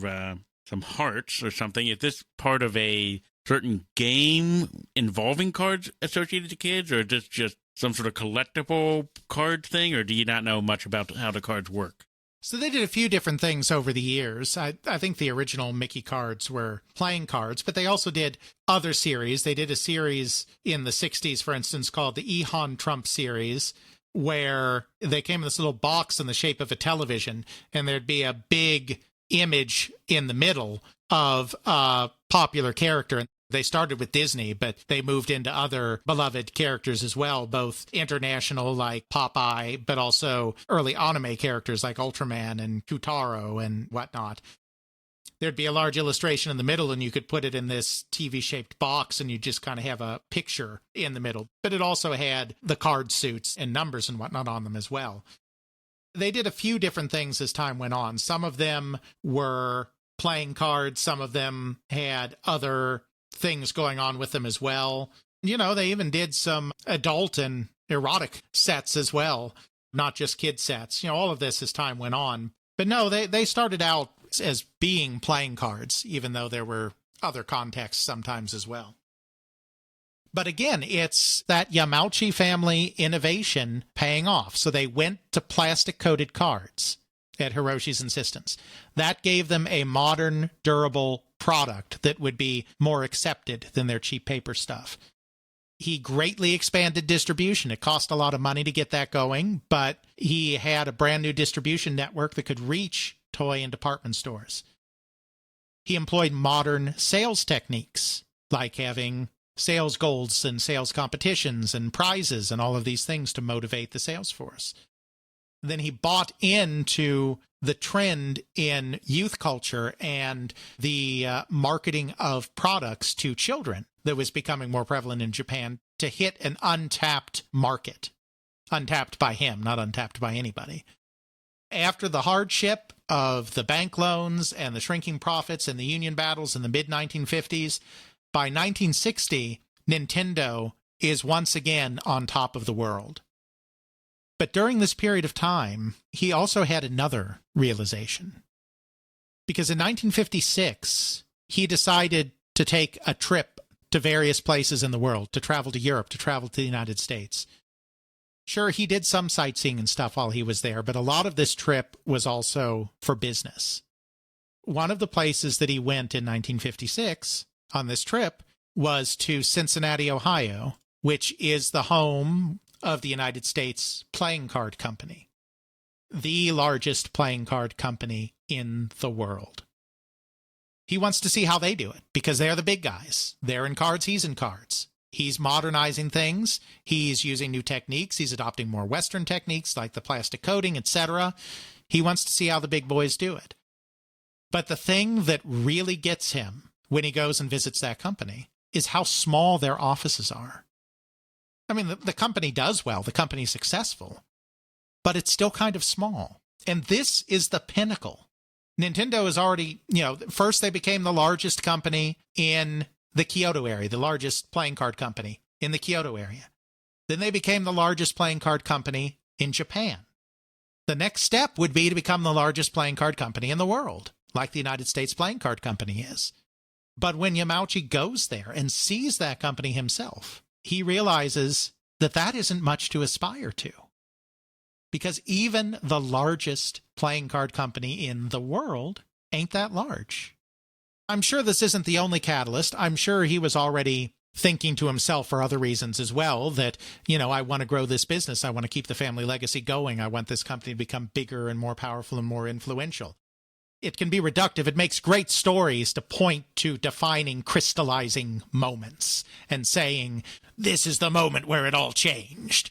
some hearts or something. Is this part of a certain game involving cards associated to kids, or is this just some sort of collectible card thing, or do you not know much about how the cards work? So they did a few different things over the years. I think the original Mickey cards were playing cards, but they also did other series. They did a series in the 60s, for instance, called the Ehon Trump series, where they came in this little box in the shape of a television, and there'd be a big image in the middle of a popular character. They started with Disney, but they moved into other beloved characters as well, both international like Popeye, but also early anime characters like Ultraman and Kutaro and whatnot. There'd be a large illustration in the middle, and you could put it in this TV-shaped box, and you just kind of have a picture in the middle. But it also had the card suits and numbers and whatnot on them as well. They did a few different things as time went on. Some of them were playing cards. Some of them had other things going on with them as well. You know, they even did some adult and erotic sets as well, not just kid sets. You know, all of this as time went on. But no, they started out as being playing cards, even though there were other contexts sometimes as well. But again, it's that Yamauchi family innovation paying off. So they went to plastic-coated cards at Hiroshi's insistence. That gave them a modern, durable product that would be more accepted than their cheap paper stuff. He greatly expanded distribution. It cost a lot of money to get that going, but he had a brand new distribution network that could reach toy and department stores. He employed modern sales techniques, like having sales goals and sales competitions and prizes and all of these things to motivate the sales force. Then he bought into the trend in youth culture and the marketing of products to children that was becoming more prevalent in Japan to hit an untapped market. Untapped by him, not untapped by anybody. After the hardship of the bank loans and the shrinking profits and the union battles in the mid-1950s, by 1960, Nintendo is once again on top of the world. But during this period of time, he also had another realization. Because in 1956, he decided to take a trip to various places in the world, to travel to Europe, to travel to the United States. Sure, he did some sightseeing and stuff while he was there, but a lot of this trip was also for business. One of the places that he went in 1956 on this trip was to Cincinnati, Ohio, which is the home of the United States Playing Card Company. the largest playing card company in the world. He wants to see how they do it because they're the big guys. They're in cards, he's in cards. He's modernizing things. He's using new techniques. He's adopting more Western techniques like the plastic coating, etc. He wants to see how the big boys do it. But the thing that really gets him when he goes and visits that company is how small their offices are. I mean, the company does well. The company's successful, but it's still kind of small. And this is the pinnacle. Nintendo is already, first they became the largest company in the Kyoto area, the largest playing card company in the Kyoto area. Then they became the largest playing card company in Japan. The next step would be to become the largest playing card company in the world, like the United States Playing Card Company is. But when Yamauchi goes there and sees that company himself, he realizes that that isn't much to aspire to. Because even the largest playing card company in the world ain't that large. I'm sure this isn't the only catalyst. I'm sure he was already thinking to himself for other reasons as well that, I want to grow this business. I want to keep the family legacy going. I want this company to become bigger and more powerful and more influential. It can be reductive. It makes great stories to point to defining, crystallizing moments and saying, this is the moment where it all changed.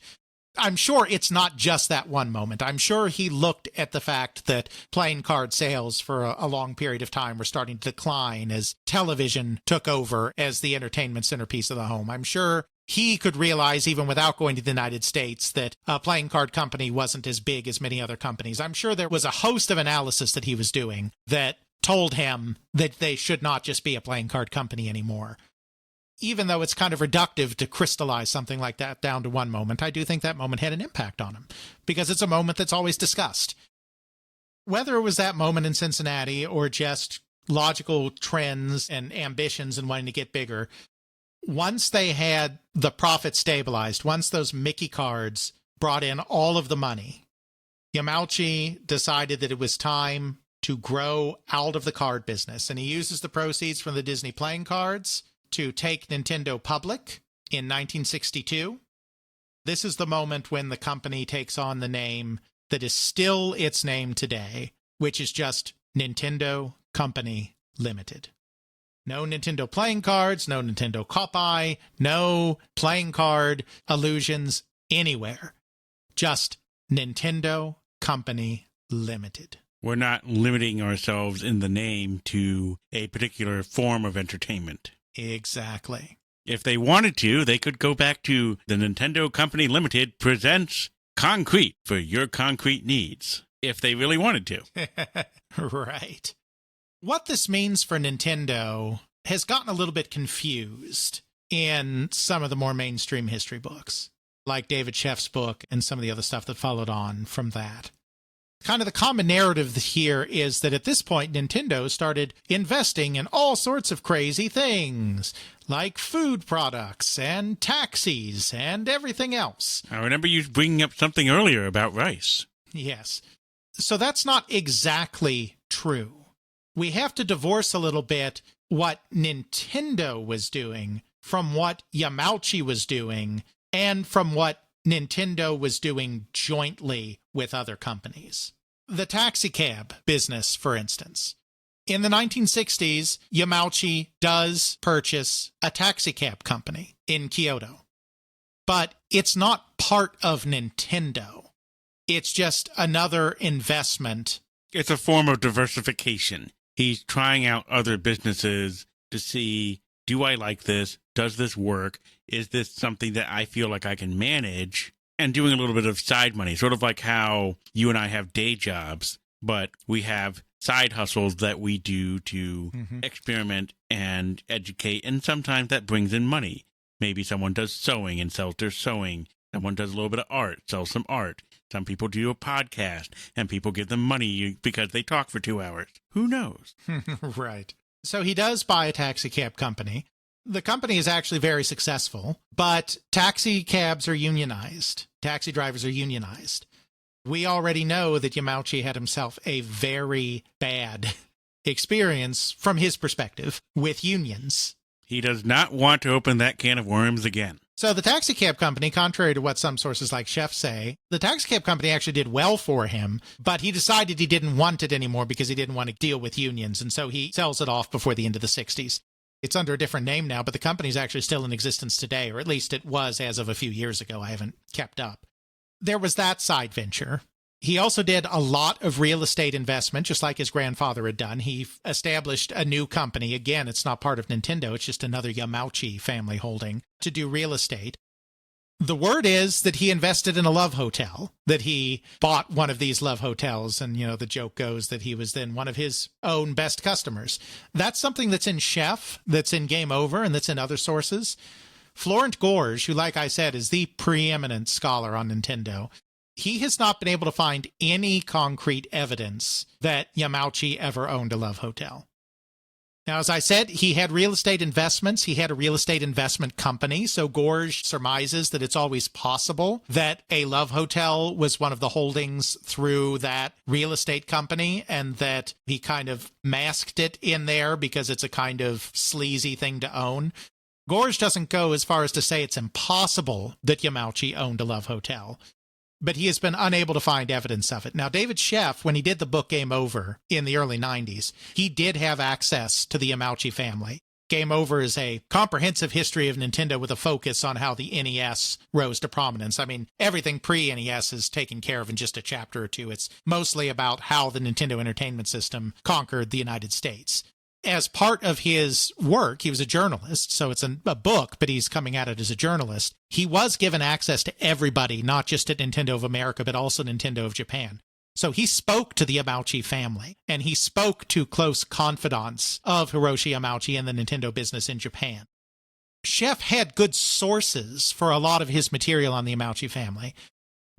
I'm sure it's not just that one moment. I'm sure he looked at the fact that playing card sales for a long period of time were starting to decline as television took over as the entertainment centerpiece of the home. I'm sure he could realize, even without going to the United States, that a playing card company wasn't as big as many other companies. I'm sure there was a host of analysis that he was doing that told him that they should not just be a playing card company anymore. Even though it's kind of reductive to crystallize something like that down to one moment, I do think that moment had an impact on him because it's a moment that's always discussed. Whether it was that moment in Cincinnati or just logical trends and ambitions and wanting to get bigger, once they had the profit stabilized, once those Mickey cards brought in all of the money, Yamauchi decided that it was time to grow out of the card business. And he uses the proceeds from the Disney playing cards to take Nintendo public in 1962. This is the moment when the company takes on the name that is still its name today, which is just Nintendo Company Limited. No Nintendo playing cards, no Nintendo Copy, no playing card illusions anywhere. Just Nintendo Company Limited. We're not limiting ourselves in the name to a particular form of entertainment. Exactly. If they wanted to, they could go back to the Nintendo Company Limited presents concrete for your concrete needs, if they really wanted to. Right. What this means for Nintendo has gotten a little bit confused in some of the more mainstream history books, like David Sheff's book and some of the other stuff that followed on from that. Kind of the common narrative here is that at this point, Nintendo started investing in all sorts of crazy things, like food products and taxis and everything else. I remember you bringing up something earlier about rice. Yes. So that's not exactly true. We have to divorce a little bit what Nintendo was doing from what Yamauchi was doing and from what Nintendo was doing jointly with other companies. The taxicab business, for instance. In the 1960s, Yamauchi does purchase a taxicab company in Kyoto. But it's not part of Nintendo. It's just another investment. It's a form of diversification. He's trying out other businesses to see, do I like this? Does this work? Is this something that I feel like I can manage? And doing a little bit of side money, sort of like how you and I have day jobs, but we have side hustles that we do to experiment and educate. And sometimes that brings in money. Maybe someone does sewing and sells their sewing. Someone does a little bit of art, sells some art. Some people do a podcast and people give them money because they talk for 2 hours. Who knows? Right. So he does buy a taxi cab company. The company is actually very successful, but taxi cabs are unionized. Taxi drivers are unionized. We already know that Yamauchi had himself a very bad experience from his perspective with unions. He does not want to open that can of worms again. So the taxi cab company, contrary to what some sources like Chef say, the taxi cab company actually did well for him, but he decided he didn't want it anymore because he didn't want to deal with unions, and so he sells it off before the end of the 60s. It's under a different name now, but the company's actually still in existence today, or at least it was as of a few years ago. I haven't kept up. There was that side venture. He also did a lot of real estate investment, just like his grandfather had done. He established a new company. Again, it's not part of Nintendo. It's just another Yamauchi family holding to do real estate. The word is that he invested in a love hotel, that he bought one of these love hotels. And, the joke goes that he was then one of his own best customers. That's something that's in Chef, that's in Game Over, and that's in other sources. Florent Gorge, who, like I said, is the preeminent scholar on Nintendo, he has not been able to find any concrete evidence that Yamauchi ever owned a love hotel. Now, as I said, he had real estate investments. He had a real estate investment company. So Gorge surmises that it's always possible that a love hotel was one of the holdings through that real estate company, and that he kind of masked it in there because it's a kind of sleazy thing to own. Gorge doesn't go as far as to say it's impossible that Yamauchi owned a love hotel, but he has been unable to find evidence of it. Now, David Sheff, when he did the book Game Over in the early 90s, he did have access to the Yamauchi family. Game Over is a comprehensive history of Nintendo with a focus on how the NES rose to prominence. I mean, everything pre-NES is taken care of in just a chapter or two. It's mostly about how the Nintendo Entertainment System conquered the United States. As part of his work, he was a journalist, so it's a book, but he's coming at it as a journalist. He was given access to everybody, not just at Nintendo of America, but also Nintendo of Japan. So he spoke to the Yamauchi family, and he spoke to close confidants of Hiroshi Yamauchi and the Nintendo business in Japan. Chef had good sources for a lot of his material on the Yamauchi family.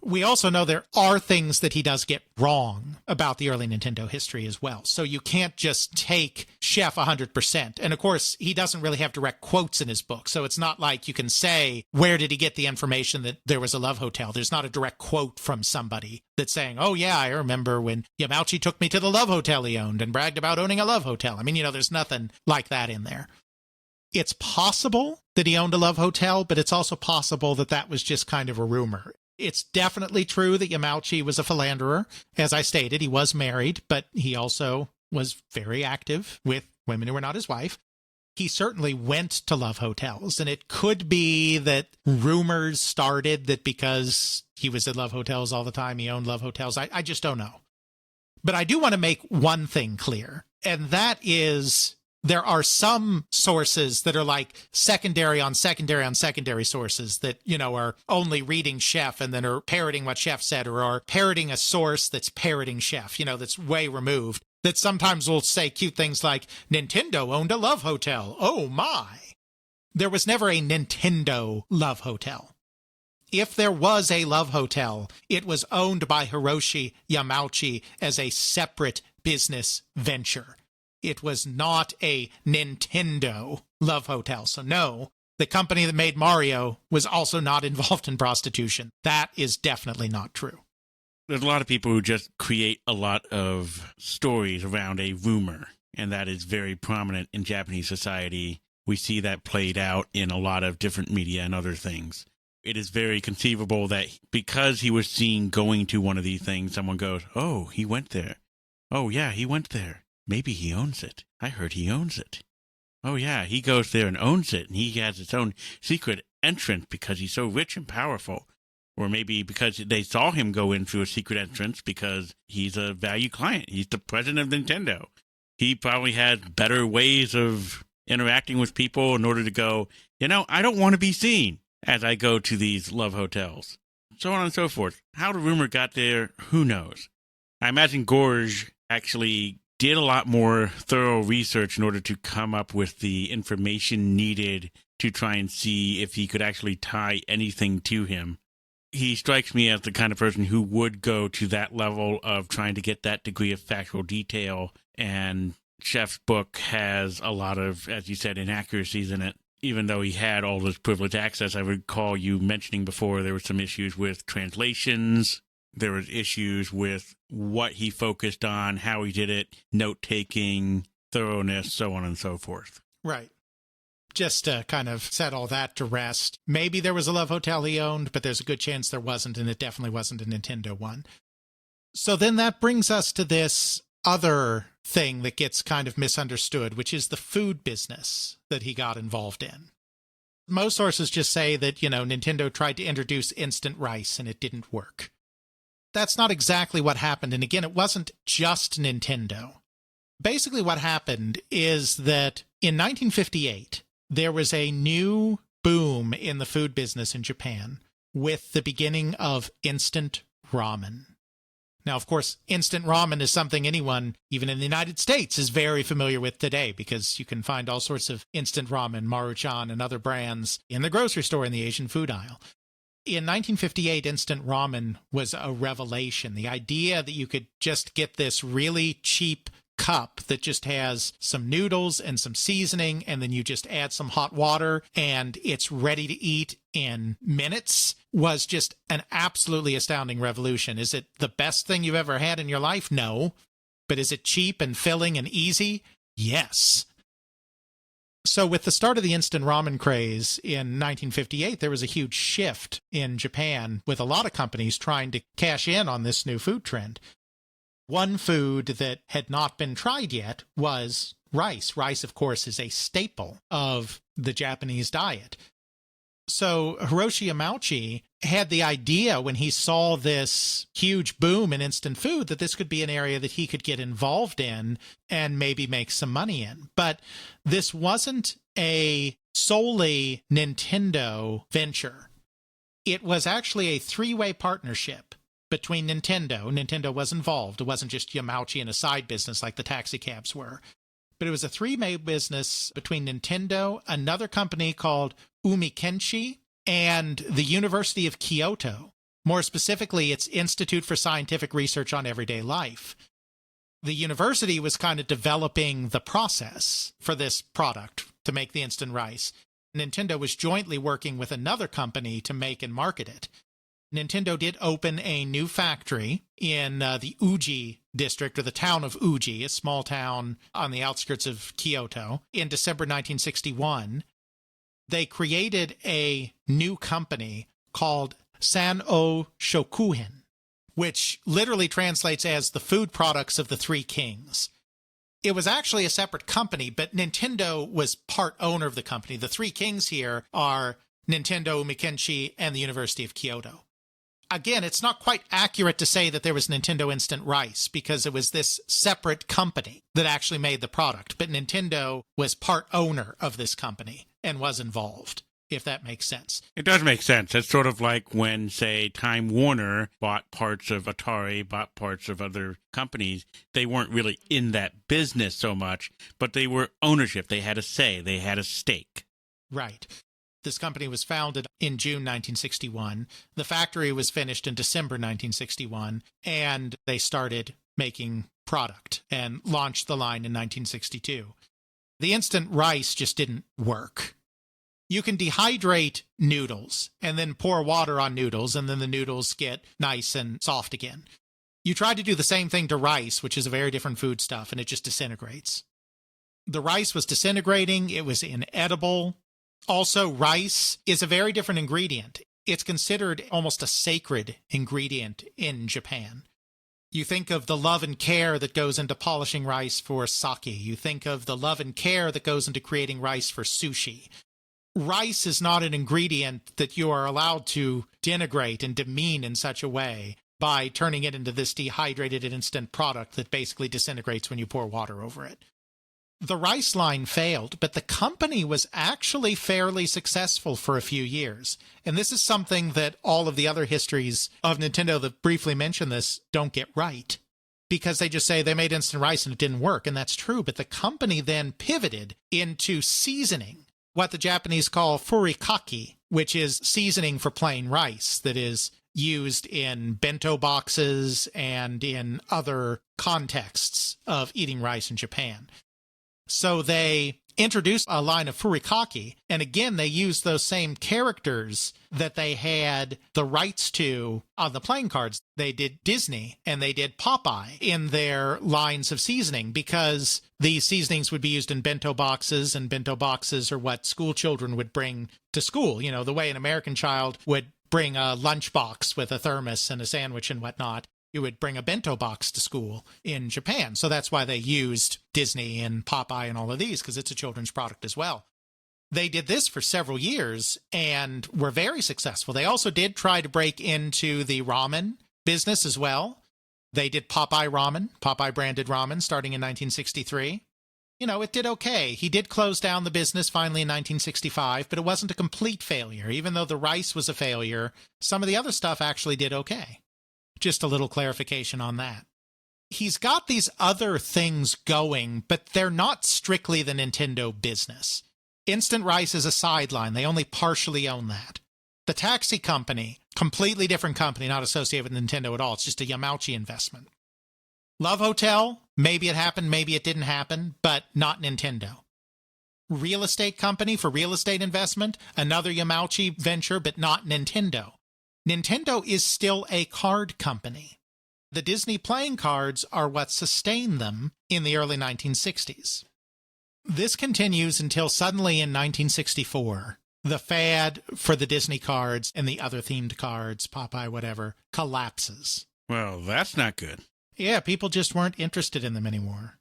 We also know there are things that he does get wrong about the early Nintendo history as well. So you can't just take Chef 100%. And of course, he doesn't really have direct quotes in his book. So it's not like you can say, where did he get the information that there was a love hotel? There's not a direct quote from somebody that's saying, oh yeah, I remember when Yamauchi took me to the love hotel he owned and bragged about owning a love hotel. I mean, there's nothing like that in there. It's possible that he owned a love hotel, but it's also possible that that was just kind of a rumor. It's definitely true that Yamauchi was a philanderer. As I stated, he was married, but he also was very active with women who were not his wife. He certainly went to love hotels, and it could be that rumors started that because he was at love hotels all the time, he owned love hotels. I just don't know. But I do want to make one thing clear, and that is there are some sources that are like secondary on secondary on secondary sources that, are only reading Chef and then are parroting what Chef said, or are parroting a source that's parroting Chef, that's way removed, that sometimes will say cute things like, Nintendo owned a love hotel. Oh my. There was never a Nintendo love hotel. If there was a love hotel, it was owned by Hiroshi Yamauchi as a separate business venture. It was not a Nintendo love hotel. So no, the company that made Mario was also not involved in prostitution. That is definitely not true. There's a lot of people who just create a lot of stories around a rumor, and that is very prominent in Japanese society. We see that played out in a lot of different media and other things. It is very conceivable that because he was seen going to one of these things, someone goes, oh, he went there. Oh, yeah, he went there. Maybe he owns it. I heard he owns it. Oh, yeah, he goes there and owns it, and he has his own secret entrance because he's so rich and powerful. Or maybe because they saw him go in through a secret entrance because he's a value client. He's the president of Nintendo. He probably has better ways of interacting with people in order to go, I don't want to be seen as I go to these love hotels. So on and so forth. How the rumor got there, who knows? I imagine Gorge actually did a lot more thorough research in order to come up with the information needed to try and see if he could actually tie anything to him. He strikes me as the kind of person who would go to that level of trying to get that degree of factual detail, and Chef's book has a lot of, as you said, inaccuracies in it. Even though he had all this privileged access, I recall you mentioning before there were some issues with translations. There was issues with what he focused on, how he did it, note-taking, thoroughness, so on and so forth. Right. Just to kind of set all that to rest. Maybe there was a Love Hotel he owned, but there's a good chance there wasn't, and it definitely wasn't a Nintendo one. So then that brings us to this other thing that gets kind of misunderstood, which is the food business that he got involved in. Most sources just say that, Nintendo tried to introduce instant rice and it didn't work. That's not exactly what happened. And again, it wasn't just Nintendo. Basically what happened is that in 1958, there was a new boom in the food business in Japan with the beginning of instant ramen. Now, of course, instant ramen is something anyone, even in the United States, is very familiar with today because you can find all sorts of instant ramen, Maruchan, and other brands in the grocery store in the Asian food aisle. In 1958, instant ramen was a revelation. The idea that you could just get this really cheap cup that just has some noodles and some seasoning, and then you just add some hot water and it's ready to eat in minutes was just an absolutely astounding revolution. Is it the best thing you've ever had in your life? No. But is it cheap and filling and easy? Yes. So with the start of the instant ramen craze in 1958, there was a huge shift in Japan with a lot of companies trying to cash in on this new food trend. One food that had not been tried yet was rice. Rice, of course, is a staple of the Japanese diet. So Hiroshi Yamauchi had the idea when he saw this huge boom in instant food that this could be an area that he could get involved in and maybe make some money in. But this wasn't a solely Nintendo venture. It was actually a three-way partnership between Nintendo was involved. It wasn't just Yamauchi and a side business like the taxi cabs were. But it was a three-way business between Nintendo, another company called Umikenshi, and the University of Kyoto. More specifically, its Institute for Scientific Research on Everyday Life. The university was kind of developing the process for this product to make the instant rice. Nintendo was jointly working with another company to make and market it. Nintendo did open a new factory in the Uji district, or the town of Uji, a small town on the outskirts of Kyoto, in December 1961. They created a new company called San-O Shokuhin, which literally translates as the food products of the Three Kings. It was actually a separate company, but Nintendo was part owner of the company. The Three Kings here are Nintendo, Umikenshi, and the University of Kyoto. Again, it's not quite accurate to say that there was Nintendo Instant Rice because it was this separate company that actually made the product. But Nintendo was part owner of this company and was involved, if that makes sense. It does make sense. It's sort of like when, say, Time Warner bought parts of Atari, bought parts of other companies. They weren't really in that business so much, but they were ownership. They had a say. They had a stake. Right. This company was founded in June 1961. The factory was finished in December 1961, and they started making product and launched the line in 1962. The instant rice just didn't work. You can dehydrate noodles and then pour water on noodles, and then the noodles get nice and soft again. You try to do the same thing to rice, which is a very different foodstuff, and it just disintegrates. The rice was disintegrating. It was inedible. Also, rice is a very different ingredient. It's considered almost a sacred ingredient in Japan. You think of the love and care that goes into polishing rice for sake. You think of the love and care that goes into creating rice for sushi. Rice is not an ingredient that you are allowed to denigrate and demean in such a way by turning it into this dehydrated instant product that basically disintegrates when you pour water over it. The rice line failed, but the company was actually fairly successful for a few years. And this is something that all of the other histories of Nintendo that briefly mention this don't get right. Because they just say they made instant rice and it didn't work, and that's true. But the company then pivoted into seasoning, what the Japanese call furikake, which is seasoning for plain rice that is used in bento boxes and in other contexts of eating rice in Japan. So they introduced a line of furikake, and again, they used those same characters that they had the rights to on the playing cards. They did Disney and they did Popeye in their lines of seasoning because these seasonings would be used in bento boxes, and bento boxes are what school children would bring to school. You know, the way an American child would bring a lunchbox with a thermos and a sandwich and whatnot. You would bring a bento box to school in Japan. So that's why they used Disney and Popeye and all of these, because it's a children's product as well. They did this for several years and were very successful. They also did try to break into the ramen business as well. They did Popeye ramen, Popeye branded ramen, starting in 1963. You know, it did okay. He did close down the business finally in 1965, but it wasn't a complete failure. Even though the rice was a failure, some of the other stuff actually did okay. Just a little clarification on that. He's got these other things going, but they're not strictly the Nintendo business. Instant Rice is a sideline. They only partially own that. The Taxi Company, completely different company, not associated with Nintendo at all. It's just a Yamauchi investment. Love Hotel, maybe it happened, maybe it didn't happen, but not Nintendo. Real estate company for real estate investment, another Yamauchi venture, but not Nintendo. Nintendo is still a card company. The Disney playing cards are what sustained them in the early 1960s. This continues until suddenly in 1964, the fad for the Disney cards and the other themed cards, Popeye, whatever, collapses. Well, that's not good. Yeah, people just weren't interested in them anymore.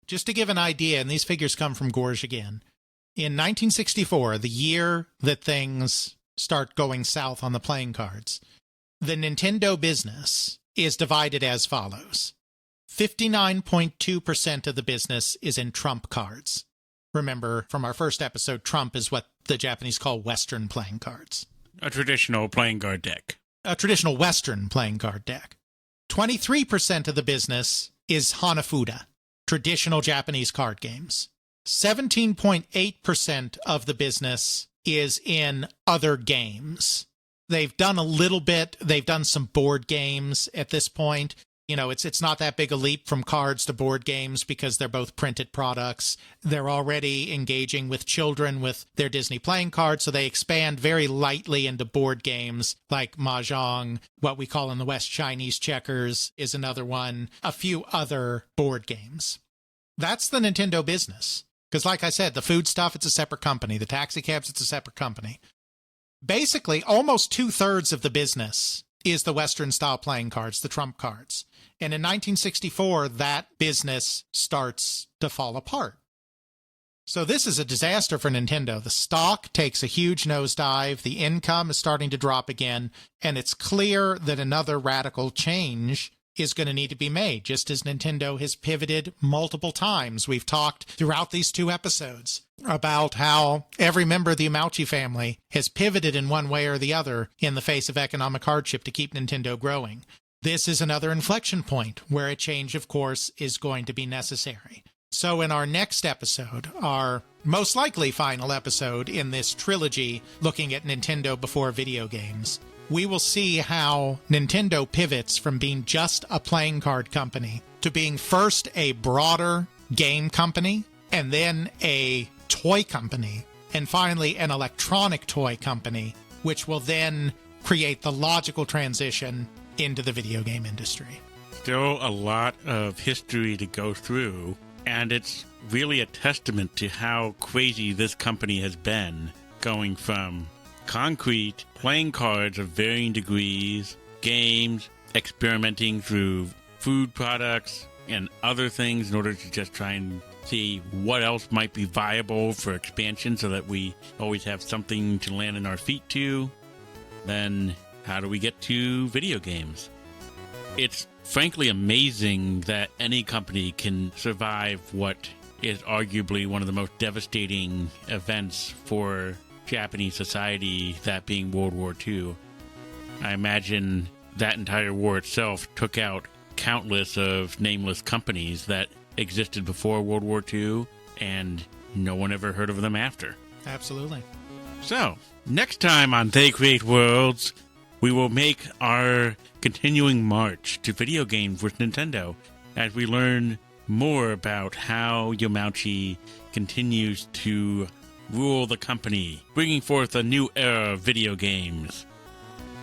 Just to give an idea, and these figures come from Gorge again, in 1964, the year that things start going south on the playing cards, the Nintendo business is divided as follows. 59.2% of the business is in trump cards. Remember, from our first episode, trump is what the Japanese call Western playing cards. A traditional playing card deck. A traditional Western playing card deck. 23% of the business is Hanafuda, traditional Japanese card games. 17.8% of the business is in other games. They've done a little bit. They've done some board games at this point. You know, it's not that big a leap from cards to board games because they're both printed products. They're already engaging with children with their Disney playing cards, so they expand very lightly into board games like Mahjong, what we call in the West Chinese checkers is another one, a few other board games. That's the Nintendo business. Because like I said, the food stuff, it's a separate company. The taxi cabs, it's a separate company. Basically, almost 2/3 of the business is the Western-style playing cards, the trump cards. And in 1964, that business starts to fall apart. So this is a disaster for Nintendo. The stock takes a huge nosedive, the income is starting to drop again, and it's clear that another radical change is going to need to be made, just as Nintendo has pivoted multiple times. We've talked throughout these 2 episodes about how every member of the Yamauchi family has pivoted in one way or the other in the face of economic hardship to keep Nintendo growing. This is another inflection point where a change, of course, is going to be necessary. So in our next episode, our most likely final episode in this trilogy looking at Nintendo before video games, we will see how Nintendo pivots from being just a playing card company to being first a broader game company and then a toy company and finally an electronic toy company, which will then create the logical transition into the video game industry. Still a lot of history to go through, and it's really a testament to how crazy this company has been, going from concrete, playing cards of varying degrees, games, experimenting through food products and other things in order to just try and see what else might be viable for expansion so that we always have something to land on our feet to. Then how do we get to video games? It's frankly amazing that any company can survive what is arguably one of the most devastating events for Japanese society, that being World War II. I imagine that entire war itself took out countless of nameless companies that existed before World War II, and no one ever heard of them after. Absolutely. So, next time on They Create Worlds, we will make our continuing march to video games with Nintendo as we learn more about how Yamauchi continues to rule the company, bringing forth a new era of video games.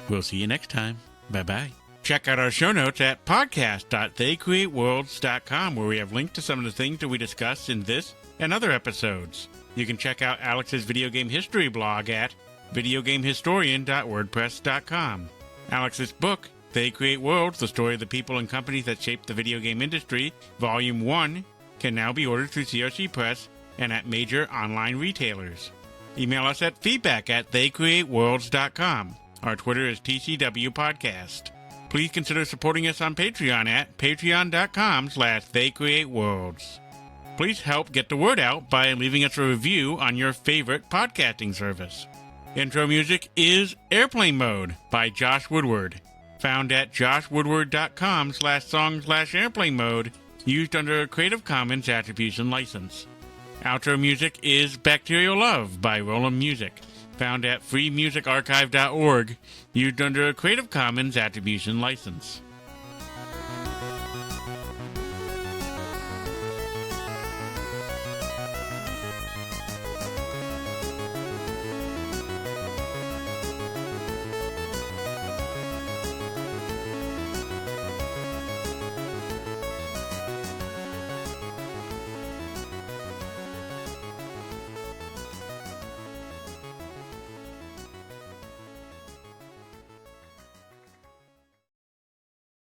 We'll see you next time. Bye-bye. Check out our show notes at podcast.theycreateworlds.com, where we have links to some of the things that we discussed in this and other episodes. You can check out Alex's video game history blog at videogamehistorian.wordpress.com. Alex's book, They Create Worlds, the story of the people and companies that shaped the video game industry, Volume 1, can now be ordered through CRC Press and at major online retailers. Email us at feedback@theycreateworlds.com. Our Twitter is TCW Podcast. Please consider supporting us on Patreon at patreon.com/theycreateworlds. Please help get the word out by leaving us a review on your favorite podcasting service. Intro music is Airplane Mode by Josh Woodward, found at joshwoodward.com/song/airplane mode, used under a Creative Commons Attribution License. Outro music is Bacterial Love by Roland Music, found at freemusicarchive.org, used under a Creative Commons Attribution License.